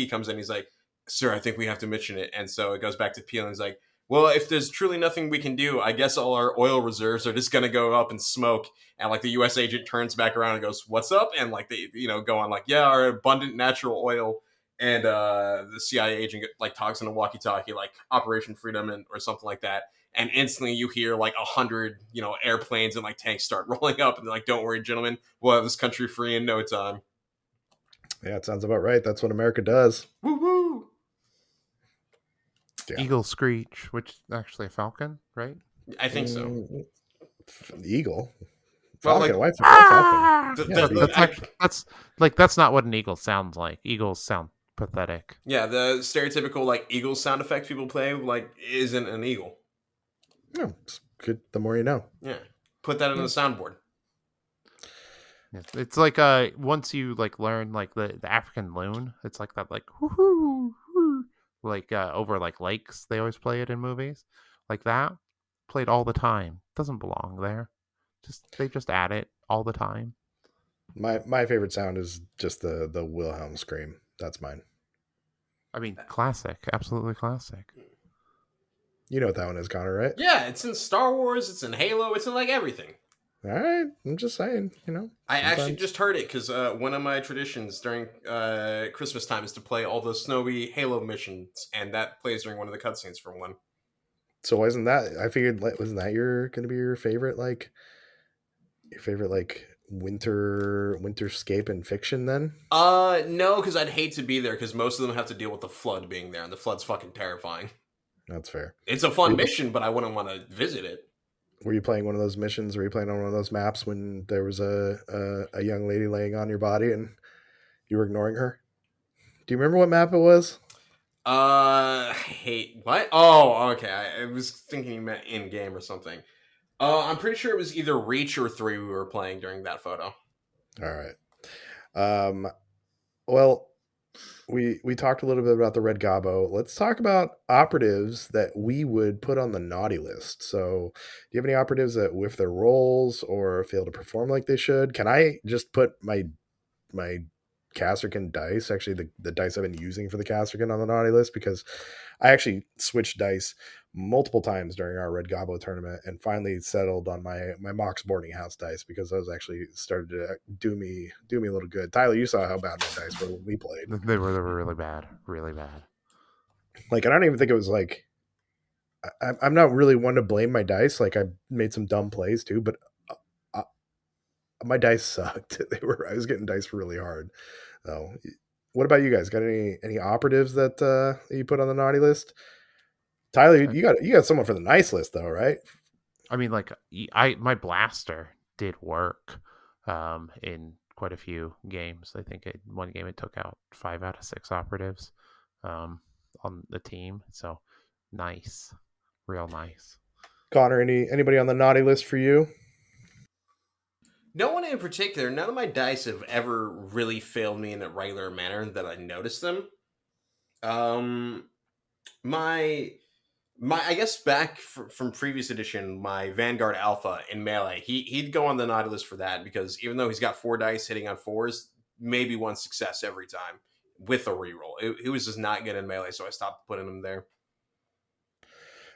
comes in. He's like, sir, I think we have to mention it. And so it goes back to Peel and he's like, well, if there's truly nothing we can do, I guess all our oil reserves are just going to go up in smoke. And like the US agent turns back around and goes, what's up? And like they, go on like, yeah, our abundant natural oil. And the CIA agent like talks in a walkie-talkie, like Operation Freedom or something like that. And instantly you hear like 100, airplanes and like tanks start rolling up. And they're like, don't worry, gentlemen, we'll have this country free in no time. Yeah, it sounds about right. That's what America does. Woo woo! Yeah. Eagle Screech, which is actually a falcon, right? I think so. The eagle. Well, Falcon. like, Why Falcon? That's not what an eagle sounds like. Eagles sound pathetic. Yeah, the stereotypical like eagle sound effect people play like isn't an eagle. No, it's good. The more you know. Yeah, put that on the soundboard. It's like once you like learn like the African loon, it's like that like whoo like over like lakes. They always play it in movies like that. Played all the time. Doesn't belong there. They just add it all the time. My favorite sound is just the Wilhelm scream. That's mine. I mean, classic, absolutely classic. You know what that one is, Connor, right? Yeah, it's in Star Wars. It's in Halo. It's in like everything. All right, I'm just saying. I actually just heard it because one of my traditions during Christmas time is to play all the snowy Halo missions, and that plays during one of the cutscenes for one. So wasn't that? I figured wasn't that going to be your favorite winterscape in fiction then? No, because I'd hate to be there because most of them have to deal with the flood being there, and the flood's fucking terrifying. That's fair. It's a fun mission, but I wouldn't want to visit it. Were you playing one of those missions? Were you playing on one of those maps when there was a young lady laying on your body and you were ignoring her? Do you remember what map it was? Hate what? Oh, okay. I was thinking you meant in game or something. I'm pretty sure it was either Reach or 3 we were playing during that photo. All right. Well, we talked a little bit about the Red Gobbo. Let's talk about operatives that we would put on the naughty list. So, do you have any operatives that whiff their roles or fail to perform like they should? Can I just put my Castrican dice, actually the dice I've been using for the Castrican, on the naughty list? Because I actually switched dice multiple times during our Red Gobbo tournament and finally settled on my Mox boarding house dice because those actually started to do me a little good. Tyler, you saw how bad my dice were when we played. They were really bad, really bad. Like, I don't even think it was like I'm not really one to blame my dice. Like, I made some dumb plays too, but my dice sucked. I was getting dice really hard. So, what about you guys? Got any operatives that you put on the naughty list? Tyler, you got someone for the nice list though, right? I mean, like my blaster did work in quite a few games. I think one game it took out 5 out of 6 operatives on the team. So nice, real nice. Connor, anybody on the naughty list for you? No one in particular. None of my dice have ever really failed me in a regular manner that I noticed them. My I guess back from previous edition, my Vanguard Alpha in Melee, he'd go on the naughty list for that because even though he's got 4 dice hitting on 4s, maybe 1 success every time with a reroll. He was just not good in Melee, so I stopped putting him there. I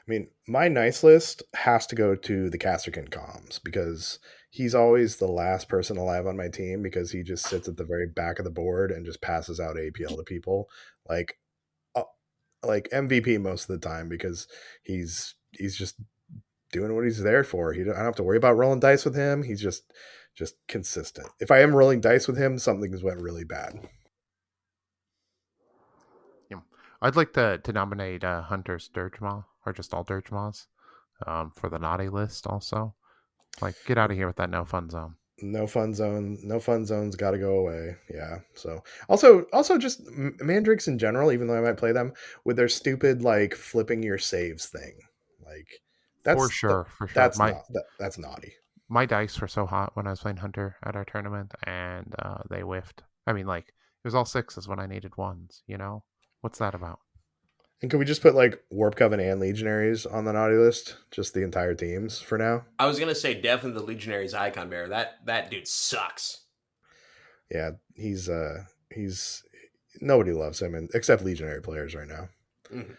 mean, my nice list has to go to the Castrican comms because he's always the last person alive on my team because he just sits at the very back of the board and just passes out APL to people. Like MVP most of the time because he's just doing what he's there for. I don't have to worry about rolling dice with him. He's just consistent. If I am rolling dice with him, something's went really bad. Yeah. I'd like to nominate Hunter's Dirgemaw, or just all Dirgemaws, for the naughty list also. Like, get out of here with that no fun zone. No fun zone. No fun zones. Got to go away. Yeah. So also just mandrakes in general. Even though I might play them with their stupid like flipping your saves thing, like For that's sure, for sure. that's not that's naughty. My dice were so hot when I was playing Hunter at our tournament, and they whiffed. I mean, like it was all sixes when I needed ones. You know, what's that about? And can we just put like Warp Coven and Legionaries on the naughty list? Just the entire teams for now. I was gonna say definitely the Legionaries icon bearer. That dude sucks. Yeah, he's nobody loves him except Legionary players right now. Mhm.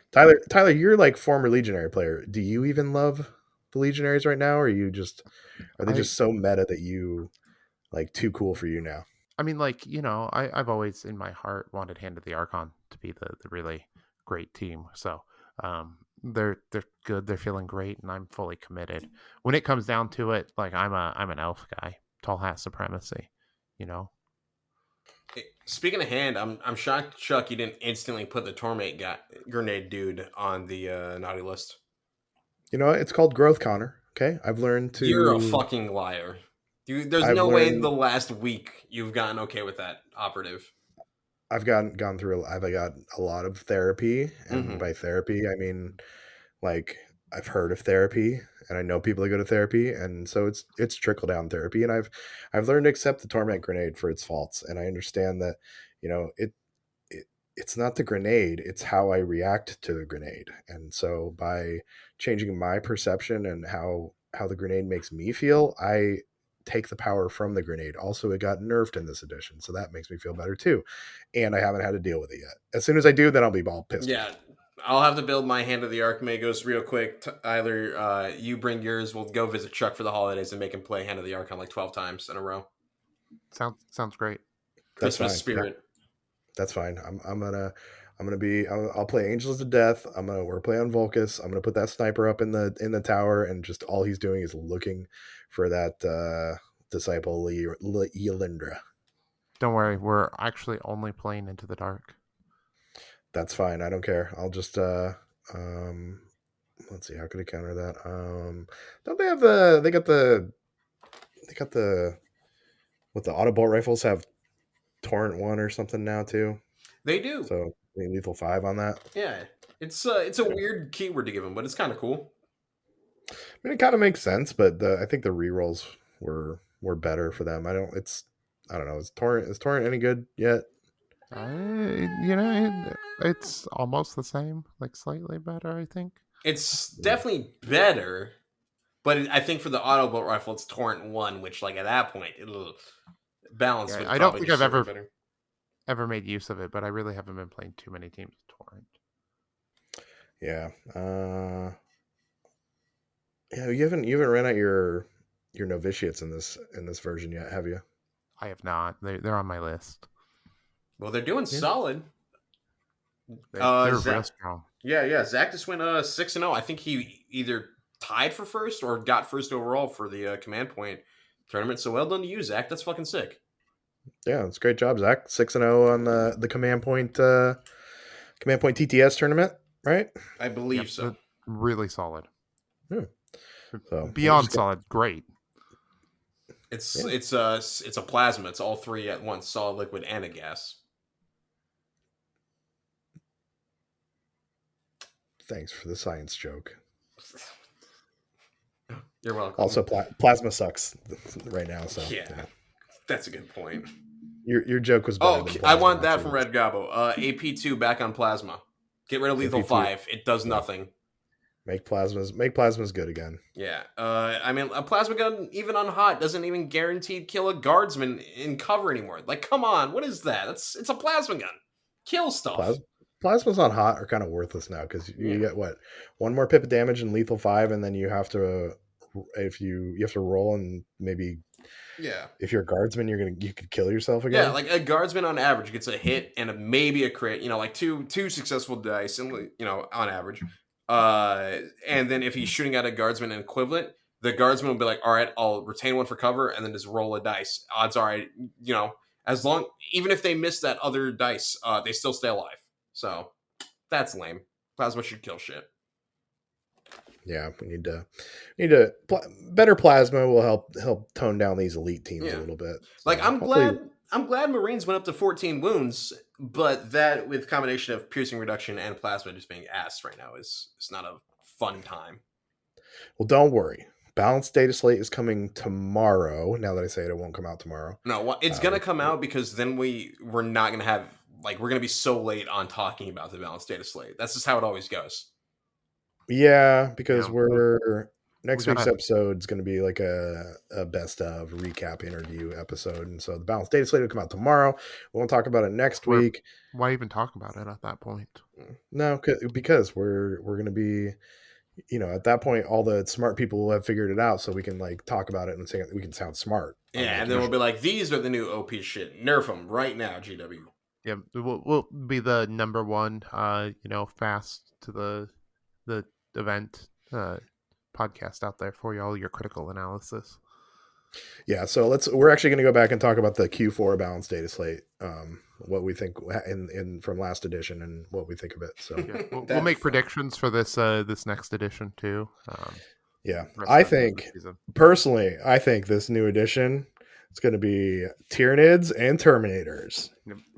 Tyler, you're like former Legionary player. Do you even love the Legionaries right now, or are they I just so meta that you like too cool for you now? I mean, like, I've always in my heart wanted Hand of the Archon to be the really great team. So they're good, they're feeling great, and I'm fully committed. When it comes down to it, like I'm an elf guy, tall hat supremacy, you know. Speaking of hand, I'm shocked, Chuck, you didn't instantly put the Tormate grenade dude on the naughty list. You know what? It's called growth, Connor. Okay, You're a fucking liar. There's I've no way in the learned last week you've gotten okay with that operative. I've gone through. I've got a lot of therapy, and Mm-hmm. by therapy I mean like I've heard of therapy, and I know people that go to therapy, and so it's trickle down therapy, and I've learned to accept the torment grenade for its faults, and I understand that it it's not the grenade, it's how I react to the grenade, and so by changing my perception and how the grenade makes me feel, I take the power from the grenade. Also, it got nerfed in this edition, so that makes me feel better too. And I haven't had to deal with it yet. As soon as I do, then I'll be all pissed Yeah, off. I'll have to build my Hand of the Archmagos real quick. Tyler, you bring yours. We'll go visit Chuck for the holidays and make him play Hand of the Archon like 12 times in a row. Sounds great. That's Christmas fine. Yeah, spirit. that's fine. I'll play Angels of Death. We're playing Volcus. I'm gonna put that sniper up in the tower, and just all he's doing is looking for that disciple Yelindra. Don't worry, we're actually only playing Into the Dark. That's fine. I don't care. I'll just um let's see, how could I counter that? Don't they have they got the what the autobolt rifles have torrent 1 or something now too. They do. So lethal 5 on that. Yeah. It's a Yeah. weird keyword to give him, but it's kind of cool. I mean, it kind of makes sense, but I think the rerolls were better for them. I don't know. Is torrent any good yet? It's almost the same, like slightly better, I think. It's Yeah. definitely better, but I think for the auto bolt rifle, it's Torrent 1, which, like, at that point, balance Yeah, would I don't probably think just I've serve it better. ever made use of it, but I really haven't been playing too many teams with Torrent. Yeah. Yeah. You haven't ran out your novitiates in this version yet, have you? I have not. They're on my list. Well, they're doing Yeah. solid. They're real Zach, strong. yeah. Zach just went 6-0. I think he either tied for first or got first overall for the command point tournament. So well done to you, Zach. That's fucking sick. Yeah, it's a great job, Zach. 6-0 on the command point TTS tournament, right? I Yep, believe so. really solid. Yeah. So we'll Beyond just get solid, great. It's yeah. it's a plasma. It's all three at once: solid, liquid, and a gas. Thanks for the science joke. You're welcome. Also, plasma sucks right now, so Yeah, that's a good point. your joke was better Oh, than I plasma. want that from afterwards. Red Gobbo. AP2 back on plasma. Get rid of lethal AP2. 5. It does Yeah. nothing. Make plasmas good again. Yeah. I mean, a plasma gun, even on hot, doesn't even guaranteed kill a guardsman in cover anymore. Like, come on, what is that? It's a plasma gun. Kill stuff. Plasmas on hot are kind of worthless now because you Yeah. get what, one more pip of damage and lethal 5, and then you have to if you have to roll, and maybe Yeah. if you're a guardsman you could kill yourself Yeah, again. like a guardsman on average gets a hit and maybe a crit, like two successful dice, and on average. And then if he's shooting at a guardsman and equivalent, the guardsman will be like, all right, I'll retain one for cover and then just roll a dice. Odds are, as long, even if they miss that other dice, they still stay alive. So that's lame. Plasma should kill shit. Yeah, we need better plasma will help tone down these elite teams a Yeah. little bit. Like So hopefully, I'm glad Marines went up to 14 wounds, but that with combination of piercing reduction and plasma just being ass right now is not a fun time. well, don't worry. Balanced data slate is coming tomorrow. Now that I say it, it won't come out tomorrow. No, it's gonna come out because then we're not gonna have we're gonna be so late on talking about the balanced data slate. That's just how it always goes. Yeah, because Yeah, next we week's gotta. episode is going to be like a best of recap interview episode, and so the balanced data slate will come out tomorrow. We won't talk about it next week. Why even talk about it at that point? No, because we're going to be, at that point, all the smart people will have figured it out, so we can like talk about it and say we can sound smart. Yeah, and then we'll be like, these are the new OP shit. Nerf them right now, GW. Yeah, we'll be the number one. Fast to the event podcast out there for you, all your critical analysis. Yeah, so we're actually going to go back and talk about the Q4 balanced data slate, what we think in from last edition and what we think of it. So yeah, we'll make predictions for this next edition too. Yeah, I think personally, this new edition is going to be Tyranids and Terminators.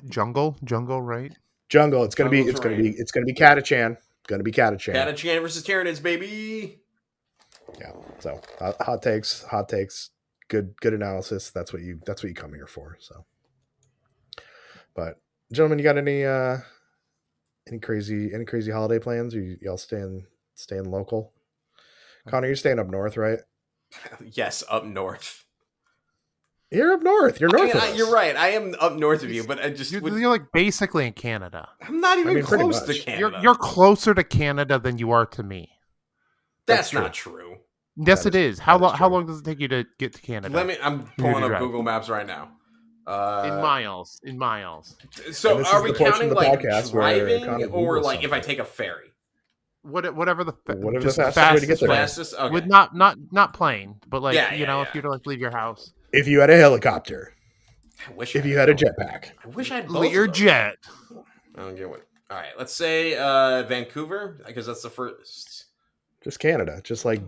Jungle, right? Jungle. It's going to be Catachan. Going to be Catachan. Catachan versus Tyranids, baby. Yeah. So hot takes. Good analysis. That's what you come here for. So, but gentlemen, you got any crazy holiday plans? Or y'all staying local? Connor, you're staying up north, right? Yes, up north. You're up north. You're north of us. You're right. I am up north of you, but I just you're like basically in Canada. I'm not even close to Canada. You're closer to Canada than you are to me. That's not true. Yes, it is. How long does it take you to get to Canada? I'm pulling up Google Maps right now. In miles. So are we counting like driving or like if I take a ferry? Whatever the fastest way to get there. Fastest, okay. With not plane, but like if you to like leave your house. If you had a helicopter, if you had a jetpack, I wish I had Learjet. I don't get one. All right, let's say Vancouver because that's the first. Just Canada, just like.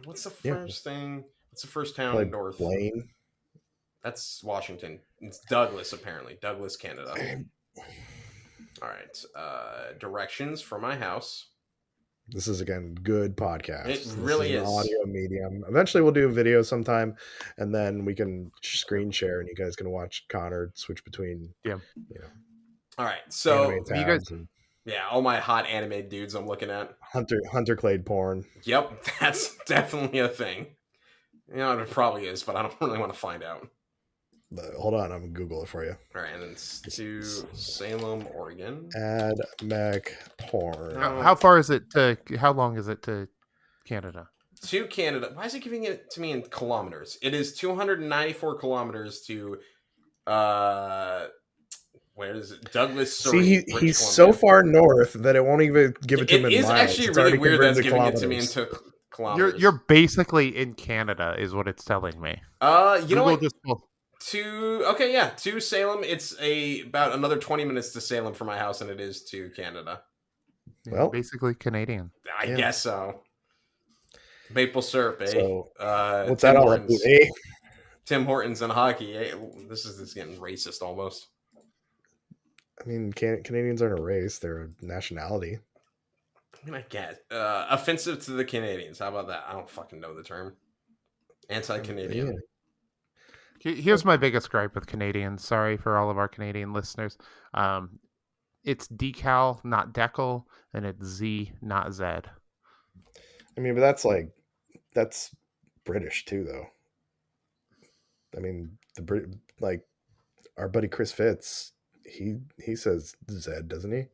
What's the first thing? What's the first town north? Blaine. That's Washington. It's Douglas, apparently. Douglas, Canada. All right. Directions for my house. This is, again, good podcast. It really is. An audio medium. Eventually, we'll do a video sometime, and then we can screen share, and you guys can watch Connor switch between. Yeah. All right. So you guys. Yeah, all my hot anime dudes I'm looking at. Hunter Clade porn. Yep, that's definitely a thing. It probably is, but I don't really want to find out. Hold on, I'm going to Google it for you. All right, and then it's to Salem, Oregon. Add mech porn. How far is it to, how long is it to Canada? To Canada. Why is it giving it to me in kilometers? It is 294 kilometers to, where is it? Douglas, Surrey. See, he's so far north that it won't even give it to him in miles. It is actually really weird that's giving it to me into kilometers. You're basically in Canada, is what it's telling me. You know what? To Salem, it's about another 20 minutes to Salem from my house than it is to Canada. Well, basically Canadian. I guess so. Maple syrup, eh? So, what's that all about, eh? Tim Hortons and hockey, eh? This is getting racist almost. I mean, Canadians aren't a race; they're a nationality. I mean, I guess offensive to the Canadians. How about that? I don't fucking know the term. Anti-Canadian. Yeah. Here's my biggest gripe with Canadians. Sorry for all of our Canadian listeners. It's decal, not decal, and it's Z, not Z. I mean, but that's British too, though. I mean, our buddy Chris Fitz, he says Z, doesn't he?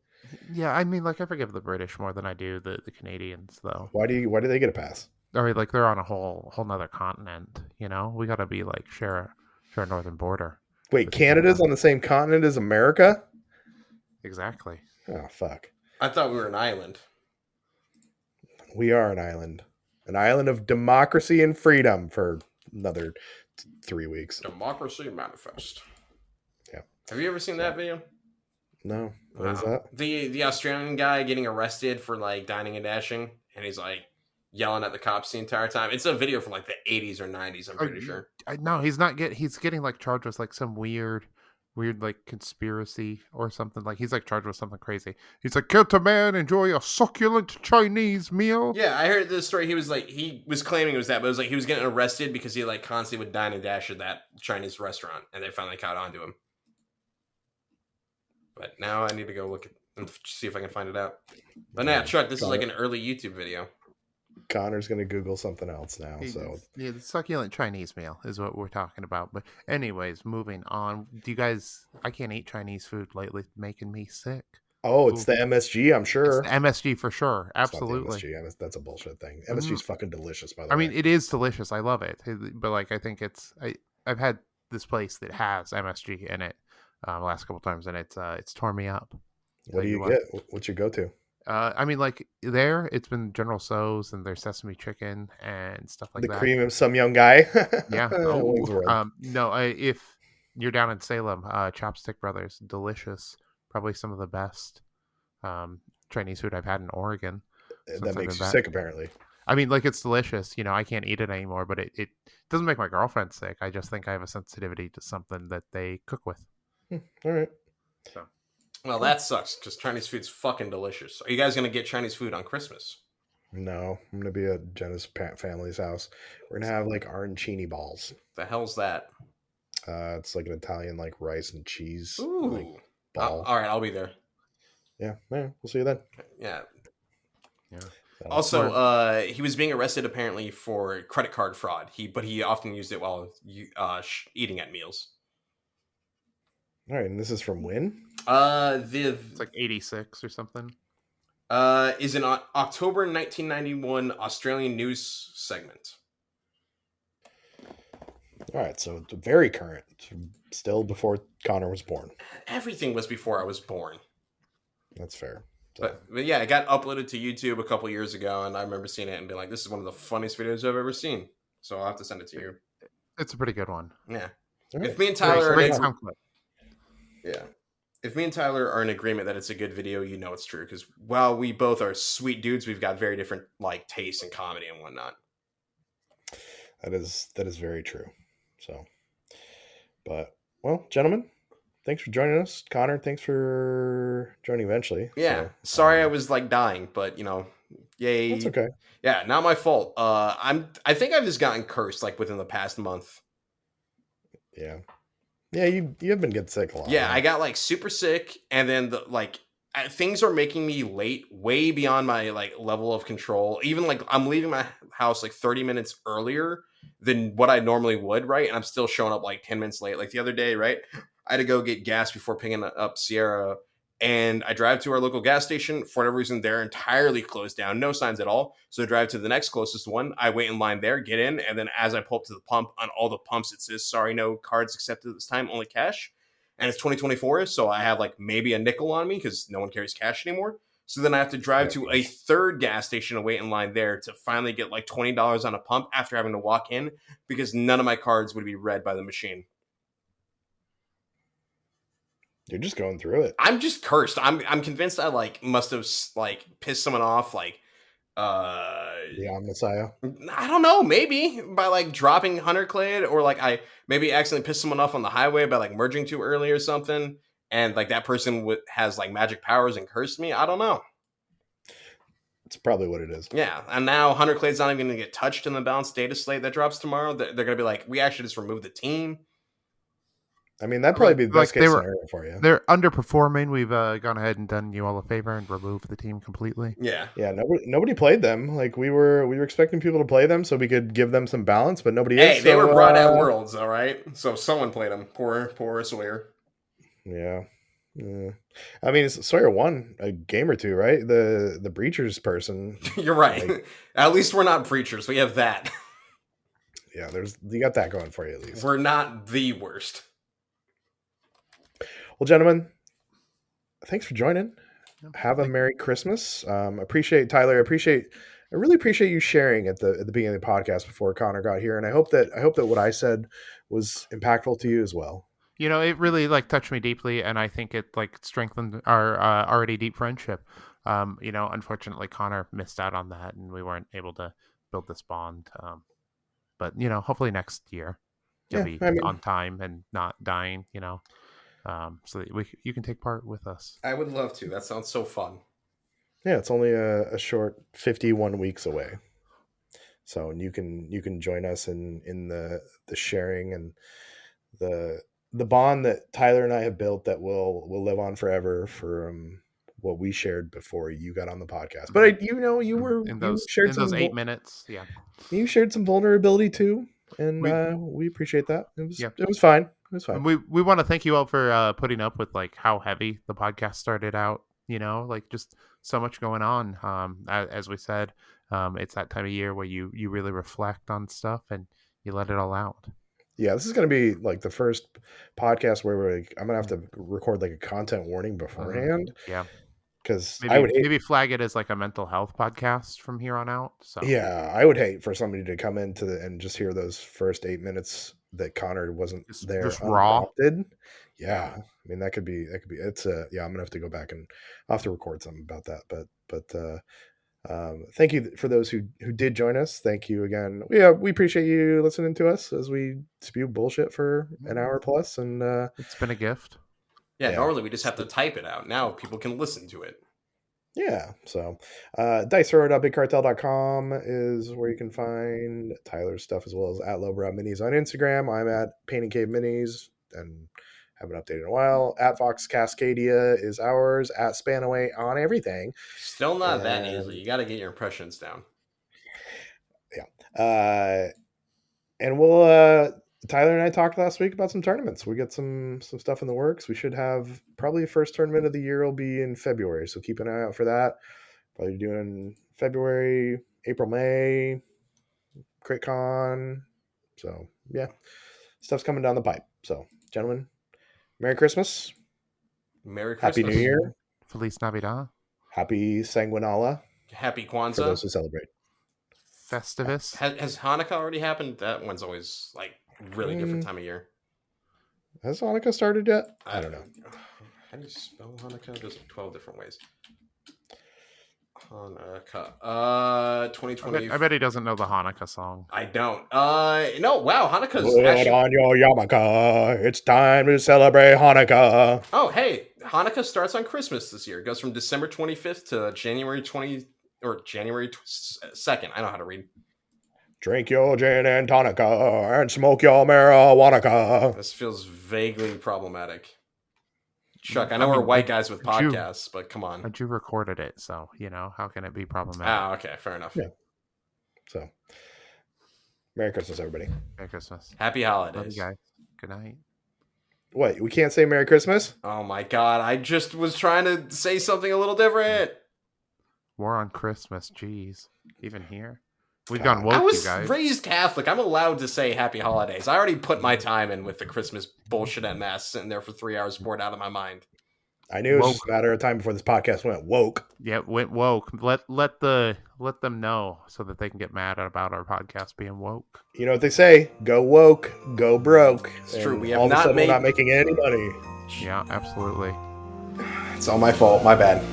Yeah, I mean, I forgive the British more than I do the Canadians, though. Why do they get a pass? I mean, they're on a whole nother continent. We got to be share a northern border. Wait, Canada's on the same continent as America? Exactly. Oh, fuck. I thought we were an island. We are an island of democracy and freedom for another 3 weeks. Democracy Manifest. Yeah. Have you ever seen that video? No. What is that? The Australian guy getting arrested for dining and dashing, and he's like, yelling at the cops the entire time. It's a video from like the 80s or 90s, I'm pretty sure. No, he's not he's getting like charged with like some weird like conspiracy or something. Like he's like charged with something crazy. He's like, can't a man enjoy a succulent Chinese meal? Yeah, I heard this story. He was claiming it was that, but it was like he was getting arrested because he like constantly would dine and dash at that Chinese restaurant, and they finally caught on to him. But now I need to go look at and see if I can find it out. But now, Chuck, this is like an early YouTube video. Connor's gonna Google something else now. So yeah, the succulent Chinese meal is what we're talking about. But anyways, moving on. Do you guys? I can't eat Chinese food lately, making me sick. it's the MSG, I'm sure. It's the MSG for sure, absolutely. It's not the MSG. That's a bullshit thing. MSG is fucking delicious, by the way. I mean, it is delicious. I love it, but like I think I've had this place that has MSG in it the last couple times, and it's torn me up. What do you get? What's your go-to? I mean, like there, it's been General Tso's and their sesame chicken and stuff like that. The cream of some young guy. Yeah. No, if you're down in Salem, Chopstick Brothers, delicious. Probably some of the best Chinese food I've had in Oregon. That makes you sick, apparently. I mean, like it's delicious. You know, I can't eat it anymore, but it doesn't make my girlfriend sick. I just think I have a sensitivity to something that they cook with. All right. So. Well, that sucks because Chinese food's fucking delicious. Are you guys going to get Chinese food on Christmas? No, I'm going to be at Jenna's family's house. We're going to have like arancini balls. The hell's that? It's like an Italian like rice and cheese. Ooh. Like, ball. All right, I'll be there. Yeah, we'll see you then. Yeah. Also, he was being arrested apparently for credit card fraud. But he often used it while eating at meals. All right, and this is from when? It's like 86 or something. Is an October 1991 Australian news segment. All right, so it's very current, still before Connor was born. Everything was before I was born. That's fair. So. But yeah, it got uploaded to YouTube a couple years ago, and I remember seeing it and being like, "This is one of the funniest videos I've ever seen." So I'll have to send it to you. It's a pretty good one. Yeah. Right. If me and Tyler Yeah. If me and Tyler are in agreement that it's a good video, you know it's true. Because while we both are sweet dudes, we've got very different like tastes in comedy and whatnot. That is very true. So, but well, gentlemen, thanks for joining us. Connor, thanks for joining eventually. Yeah. Sorry I was like dying, but you know, yay. That's okay. Yeah, not my fault. I think I've just gotten cursed like within the past month. Yeah. Yeah, you have been getting sick a lot. Yeah, I got like super sick, and then things are making me late, way beyond my like level of control. Even like I'm leaving my house like 30 minutes earlier than what I normally would, right? And I'm still showing up like 10 minutes late. Like the other day, right? I had to go get gas before picking up Sierra, and I drive to our local gas station. For whatever reason, they're entirely closed down, no signs at all. So I drive to the next closest one. I wait in line there, get in, and then as I pull up to the pump, on all the pumps it says, "Sorry, no cards accepted this time, only cash." And it's 2024, so I have like maybe a nickel on me because no one carries cash anymore. So then I have to drive to a third gas station and wait in line there to finally get like $20 on a pump after having to walk in because none of my cards would be read by the machine. You're just going through it. I'm just cursed. I'm convinced I like must have like pissed someone off, like the Messiah. I don't know, maybe by like dropping Hunter Clade, or like I maybe accidentally pissed someone off on the highway by like merging too early or something, and like that person has like magic powers and cursed me. I don't know. It's probably what it is. Yeah, and now Hunter Clade's not even going to get touched in the balanced data slate that drops tomorrow. They're going to be like, we actually just removed the team. I mean, that'd probably be the best case scenario for you. They're underperforming. We've gone ahead and done you all a favor and removed the team completely. Yeah. Nobody played them. Like we were expecting people to play them so we could give them some balance, but nobody. Hey, they were brought at Worlds, all right. So someone played them. Poor Sawyer. Yeah. I mean, Sawyer won a game or two, right? The Breachers person. You're right. Like, at least we're not Breachers. We have that. Yeah, you got that going for you at least. We're not the worst. Well, gentlemen, thanks for joining. Have a Merry Christmas. Appreciate Tyler. I really appreciate you sharing at the beginning of the podcast before Connor got here, and I hope that what I said was impactful to you as well. You know, it really like touched me deeply, and I think it like strengthened our already deep friendship. Unfortunately, Connor missed out on that, and we weren't able to build this bond. But hopefully next year you'll Yeah, be I mean, on time and not dying. So that you can take part with us. I would love to. That sounds so fun. yeah, it's only a short 51 weeks away. So you can join us in the sharing and the bond that Tyler and I have built that will live on forever for what we shared before you got on the podcast. But In you those shared in those some 8 minutes, yeah. you shared some vulnerability too, and We we appreciate that. yeah. It was fine. It was fine. And we want to thank you all for putting up with like how heavy the podcast started out. Like just so much going on. As we said, it's that time of year where you really reflect on stuff and you let it all out. Yeah, this is going to be like the first podcast where I'm going to have to record like a content warning beforehand Yeah, because I would hate. maybe flag it as like a mental health podcast from here on out. So Yeah, I would hate for somebody to come into and just hear those first 8 minutes that Connor wasn't there just raw. unprompted. Yeah, I mean that could be it's yeah, I'm gonna have to go back and I'll have to record something about that. But thank you for those who did join us. Thank you again. Yeah, we appreciate you listening to us as we spew bullshit for an hour plus, and it's been a gift. Yeah, normally we just have to type it out. Now people can listen to it. Yeah, so dicehero.bigcartel.com is where you can find Tyler's stuff as well as at Lowbrow Minis on Instagram. I'm at Painting Cave Minis and haven't updated in a while. At Fox Cascadia is ours. At Spanaway on everything. Still not that easy. You got to get your impressions down. Yeah. And we'll Tyler and I talked last week about some tournaments. We got some stuff in the works. We should have probably the first tournament of the year will be in February, so keep an eye out for that. Probably doing February, April, May, CritCon. So yeah, stuff's coming down the pipe. So gentlemen, Merry Christmas, Merry Christmas, Happy New Year, Feliz Navidad, Happy Sanguinala, Happy Kwanzaa for those who celebrate. Festivus. Has Hanukkah already happened? That one's always like really different time of year. Has Hanukkah started yet? I don't know. How do you spell Hanukkah? There's like 12 different ways. Hanukkah. 2020. I bet he doesn't know the Hanukkah song. I don't. No, wow, Hanukkah's Put actually... on your yarmulke. It's time to celebrate Hanukkah. Oh, hey, Hanukkah starts on Christmas this year. It goes from December 25th to January 2nd. I know how to read. Drink your gin and tonica and smoke your marijuana. This feels vaguely problematic. Chuck, I know we're white guys with podcasts, but come on. But you recorded it, so, how can it be problematic? Ah, okay, fair enough. Yeah. So, Merry Christmas, everybody. Merry Christmas. Happy holidays. Love you guys. Good night. What, we can't say Merry Christmas? Oh my god, I just was trying to say something a little different. War on Christmas, jeez. Even here? We've gone woke, I was you guys. raised Catholic. I'm allowed to say happy holidays. I already put my time in with the Christmas bullshit at Mass, sitting there for 3 hours bored out of my mind. I knew it was just a matter of time before this podcast went woke. Yeah, went woke. Let them know so that they can get mad about our podcast being woke. You know what they say? Go woke, go broke. It's true. We all have of a sudden not we're not making any money. Yeah, absolutely. It's all my fault. My bad.